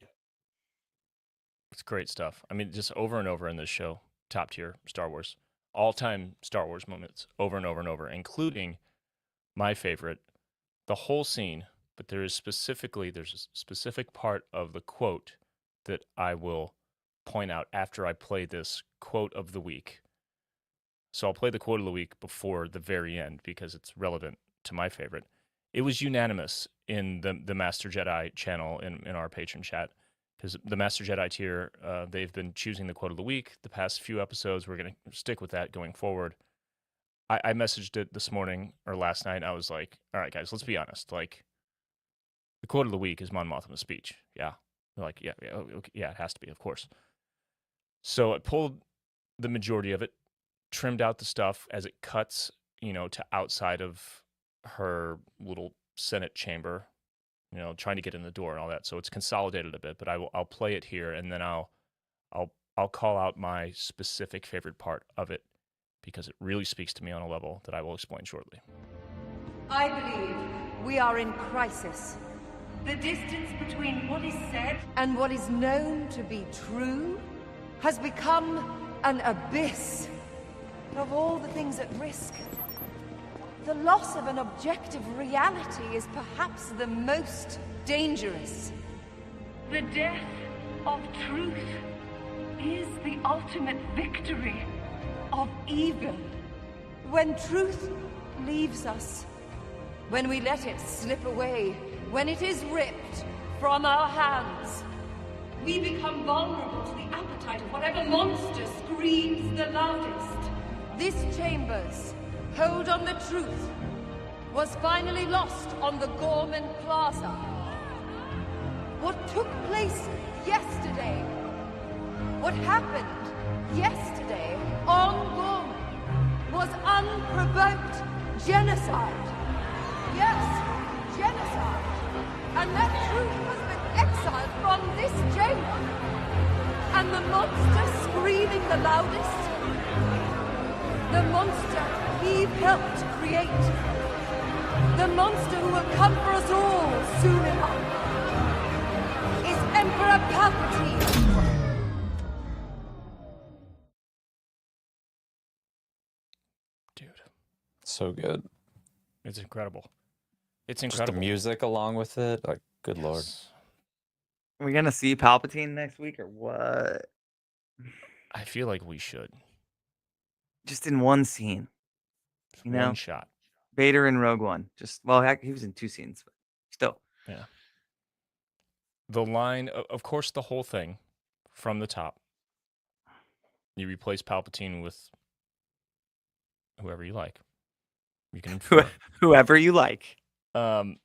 It's great stuff. I mean, just over and over in this show, top tier Star Wars, all-time Star Wars moments, over and over and over, including my favorite, the whole scene. But there's a specific part of the quote that I will point out after I play this quote of the week. So I'll play the quote of the week before the very end because it's relevant to my favorite. It was unanimous in the Master Jedi channel in our patron chat, because the Master Jedi tier, they've been choosing the quote of the week the past few episodes. We're going to stick with that going forward. I messaged it this morning or last night. I was like, all right, guys, let's be honest. The quote of the week is Mon Mothma's speech. Yeah. They're like, yeah, okay, yeah, it has to be, of course. So I pulled the majority of it, trimmed out the stuff as it cuts, to outside of her little Senate chamber, trying to get in the door and all that. So it's consolidated a bit, but I'll play it here, and then I'll call out my specific favorite part of it because it really speaks to me on a level that I will explain shortly. I believe we are in crisis. The distance between what is said and what is known to be true has become an abyss. Of all the things at risk, the loss of an objective reality is perhaps the most dangerous. The death of truth is the ultimate victory of evil. When truth leaves us, when we let it slip away, when it is ripped from our hands, we become vulnerable to the appetite of whatever monster screams the loudest. This chamber's hold on the truth was finally lost on the Gorman Plaza. What took place yesterday, what happened yesterday on Gorman was unprovoked genocide. Yes, genocide. And that truth has been exiled from this chamber. And the monster screaming the loudest, the monster he helped create, the monster who will come for us all soon enough, is Emperor Palpatine. Dude, So good. it's incredible. It's Just the incredible. music along with it. Like, good lord. Yes. Are we gonna see Palpatine next week or what? I feel like we should. Just in one scene, Just you one know, shot. Vader in Rogue One. He was in 2 scenes, but still. Yeah. The line, of course, the whole thing from the top. You replace Palpatine with whoever you like. You can infer. Whoever you like. The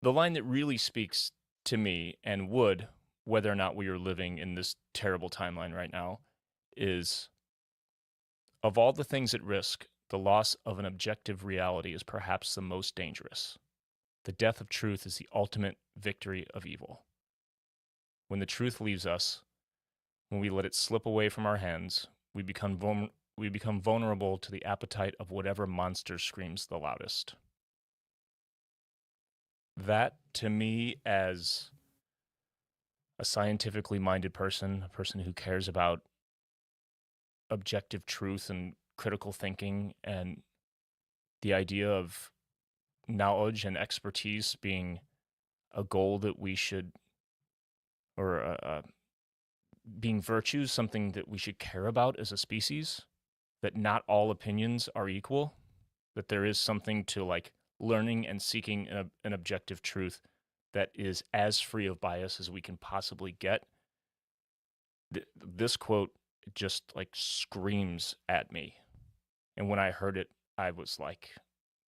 line that really speaks to me and would, whether or not we are living in this terrible timeline right now, is of all the things at risk, the loss of an objective reality is perhaps the most dangerous. The death of truth is the ultimate victory of evil. When the truth leaves us, when we let it slip away from our hands, we become vulnerable to the appetite of whatever monster screams the loudest. That, to me, as a scientifically minded person, a person who cares about objective truth and critical thinking and the idea of knowledge and expertise being a goal that we should, or being virtues, something that we should care about as a species, that not all opinions are equal, that there is something to like learning and seeking an objective truth that is as free of bias as we can possibly get. This quote just like screams at me. And when I heard it, I was like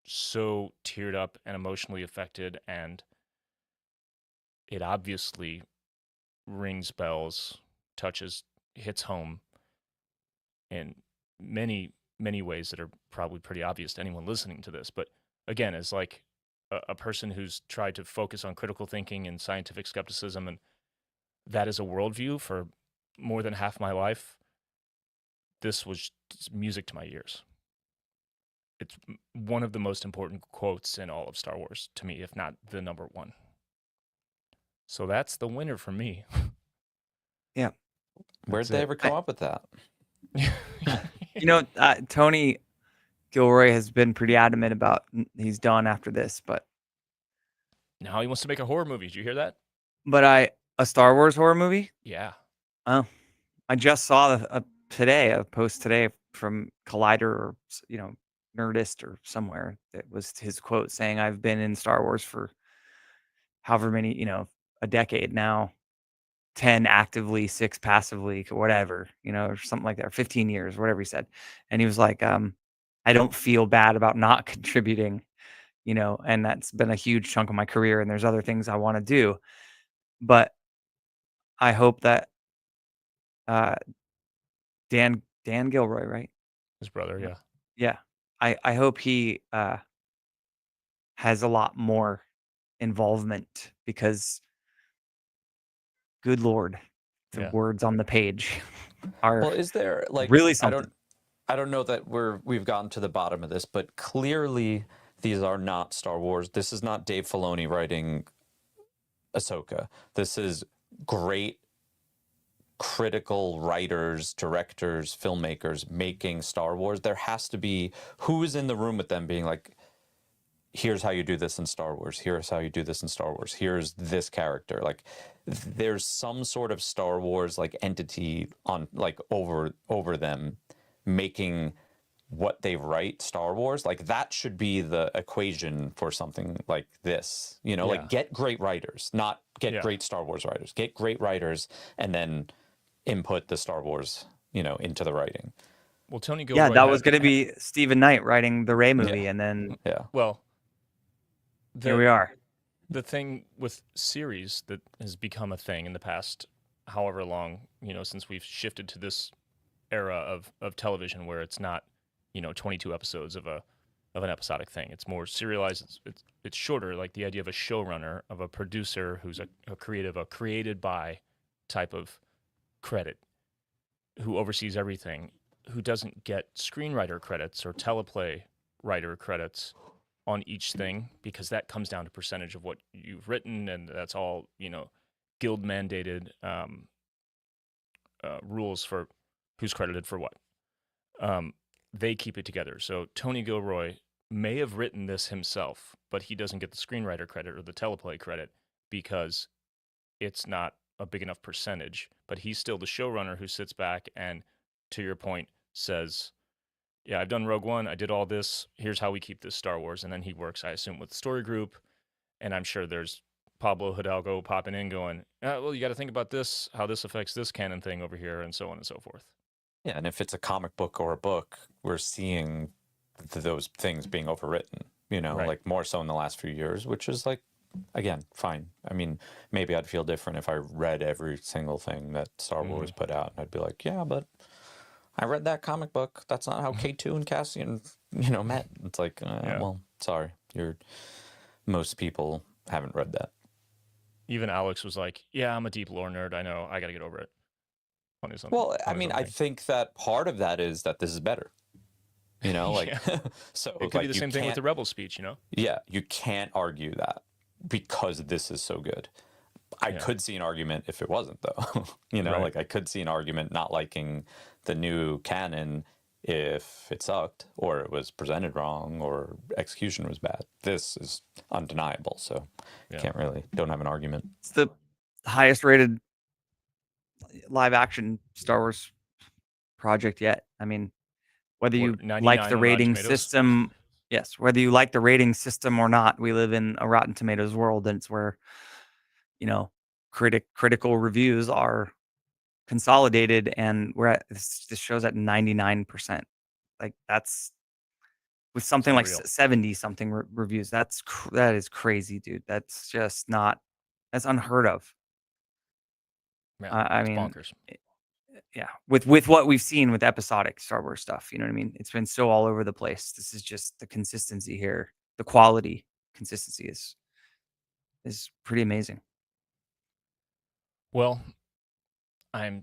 so teared up and emotionally affected, and it obviously rings bells, hits home in many, many ways that are probably pretty obvious to anyone listening to this. But again, as like a person who's tried to focus on critical thinking and scientific skepticism, and that is a worldview for more than half my life, this was music to my ears. It's one of the most important quotes in all of Star Wars to me, if not the number one. So that's the winner for me. Yeah. Where'd they ever come up with that? Tony Gilroy has been pretty adamant about he's done after this, but Now he wants to make a horror movie. Did you hear that? a Star Wars horror movie? Yeah. Oh, I just saw a post today from Collider or Nerdist or somewhere that was his quote saying, "I've been in Star Wars for however many, a decade now, 10 actively, 6 passively, whatever, or something like that, or 15 years, whatever he said." And he was like, I don't feel bad about not contributing, and that's been a huge chunk of my career. And there's other things I want to do. But I hope that uh, Dan Gilroy, right? His brother, yeah. Yeah. I hope he has a lot more involvement because, good Lord, the Yeah. words on the page are Well, is there like really something. I don't know that we've gotten to the bottom of this, but clearly these are not Star Wars. This is not Dave Filoni writing Ahsoka. This is great critical writers, directors, filmmakers making Star Wars. There has to be who is in the room with them being like, here's how you do this in Star Wars. Here's how you do this in Star Wars. Here's this character. Like there's some sort of Star Wars like entity on like over them making what they write Star Wars. Like that should be the equation for something like this. You know, like get great writers, not get great Star Wars writers. Get great writers and then input the Star Wars, you know, into the writing. Well, Tony Gilroy that was going to be Stephen Knight writing the Rey movie, and then well, here we are. The thing with series that has become a thing in the past, however long, you know, since we've shifted to this era of television where it's not, you know, 22 episodes of an episodic thing. It's more serialized. It's shorter. Like the idea of a showrunner, of a producer who's a creative, a created by type of credit, who oversees everything, who doesn't get screenwriter credits or teleplay writer credits on each thing, because that comes down to percentage of what you've written, and that's all, you know, guild mandated rules for who's credited for what. They keep it together. So Tony Gilroy may have written this himself, but he doesn't get the screenwriter credit or the teleplay credit because it's not a big enough percentage. But he's still the showrunner who sits back and, to your point, says, yeah, I've done Rogue One. I did all this. Here's how we keep this Star Wars. And then he works, I assume, with the story group. And I'm sure there's Pablo Hidalgo popping in going, well, you got to think about this, how this affects this canon thing over here, and so on and so forth. Yeah, and if it's a comic book or a book, we're seeing those things being overwritten, you know, like more so in the last few years, which is like, again, fine. I mean, maybe I'd feel different if I read every single thing that Star Wars put out. And I'd be like, yeah, but I read that comic book. That's not how K2 and Cassian, you know, met. It's like, well, sorry. Most people haven't read that. Even Alex was like, yeah, I'm a deep lore nerd. I know. I got to get over it. Well, I mean, I think that part of that is that this is better. You know, like, so it could be the same thing with the Rebel speech, you know? Yeah, you can't argue that because this is so good. I could see an argument if it wasn't, though. You know, like I could see an argument not liking the new canon if it sucked or it was presented wrong or execution was bad. This is undeniable, so don't have an argument. It's the highest rated live action Star Wars project yet. I mean, whether you like the rating system, whether you like the rating system or not, we live in a Rotten Tomatoes world, and it's where, you know, critical reviews are consolidated, and we're at this show's at 99%. Like that's with something like 70 something reviews. That is crazy, dude. That's just not, that's unheard of. Yeah, I mean, bonkers. Yeah, with what we've seen with episodic Star Wars stuff, you know what I mean? It's been so all over the place. This is just the consistency here. The quality consistency is pretty amazing. Well, I'm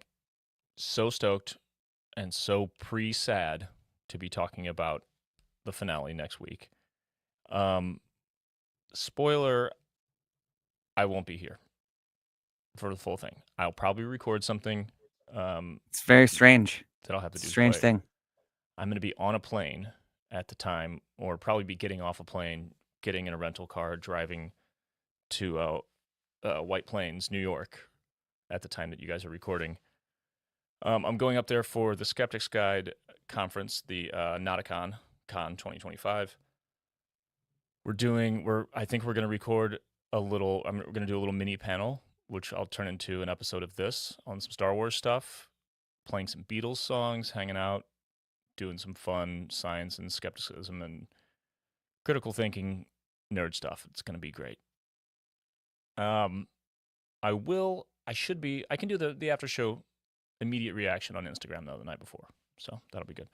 so stoked and so sad to be talking about the finale next week. Spoiler, I won't be here for the full thing. I'll probably record something. It's very strange. That I'll have to do. Strange thing. I'm going to be on a plane at the time, or probably be getting off a plane, getting in a rental car, driving to White Plains, New York, at the time that you guys are recording. I'm going up there for the Skeptics Guide conference, the Nauticon Con 2025. I think we're going to record we're going to do a little mini panel, which I'll turn into an episode of this on some Star Wars stuff, playing some Beatles songs, hanging out, doing some fun science and skepticism and critical thinking nerd stuff. It's going to be great. I will I can do the after show immediate reaction on Instagram though the night before, so that'll be good.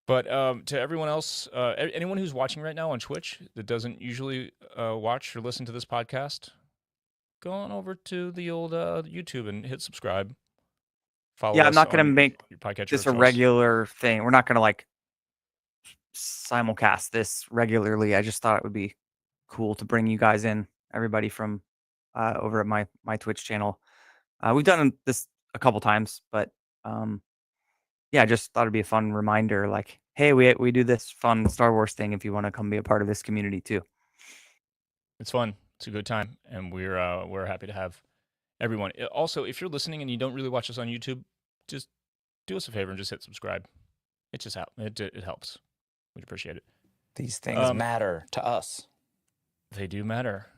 But to everyone else, anyone who's watching right now on Twitch that doesn't usually watch or listen to this podcast, go on over to the old YouTube and hit subscribe. Follow Yeah, I'm us not going to on make your podcatcher this of a choice. regular thing. We're not going to like simulcast this regularly. I just thought it would be cool to bring you guys in, everybody from over at my Twitch channel. We've done this a couple times, but yeah, I just thought it'd be a fun reminder. Like, hey, we do this fun Star Wars thing. If you want to come be a part of this community too, it's fun. It's a good time, and we're happy to have everyone. Also, if you're listening and you don't really watch us on YouTube, just do us a favor and just hit subscribe. It just it helps. We'd appreciate it. These things matter to us. They do matter.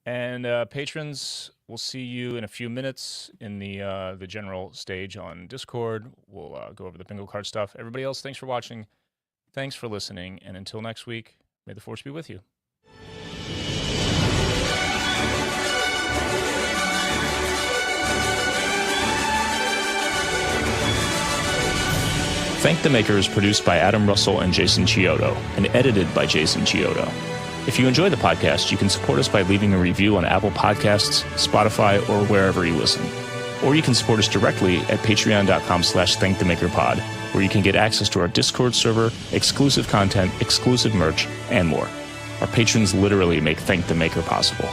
And patrons, we'll see you in a few minutes in the general stage on Discord. We'll go over the bingo card stuff. Everybody else, thanks for watching. Thanks for listening. And until next week, may the Force be with you. Thank the Maker is produced by Adam Russell and Jason Chiodo and edited by Jason Chiodo. If you enjoy the podcast, you can support us by leaving a review on Apple Podcasts, Spotify, or wherever you listen. Or you can support us directly at patreon.com/thankthemakerpod, where you can get access to our Discord server, exclusive content, exclusive merch, and more. Our patrons literally make Thank the Maker possible.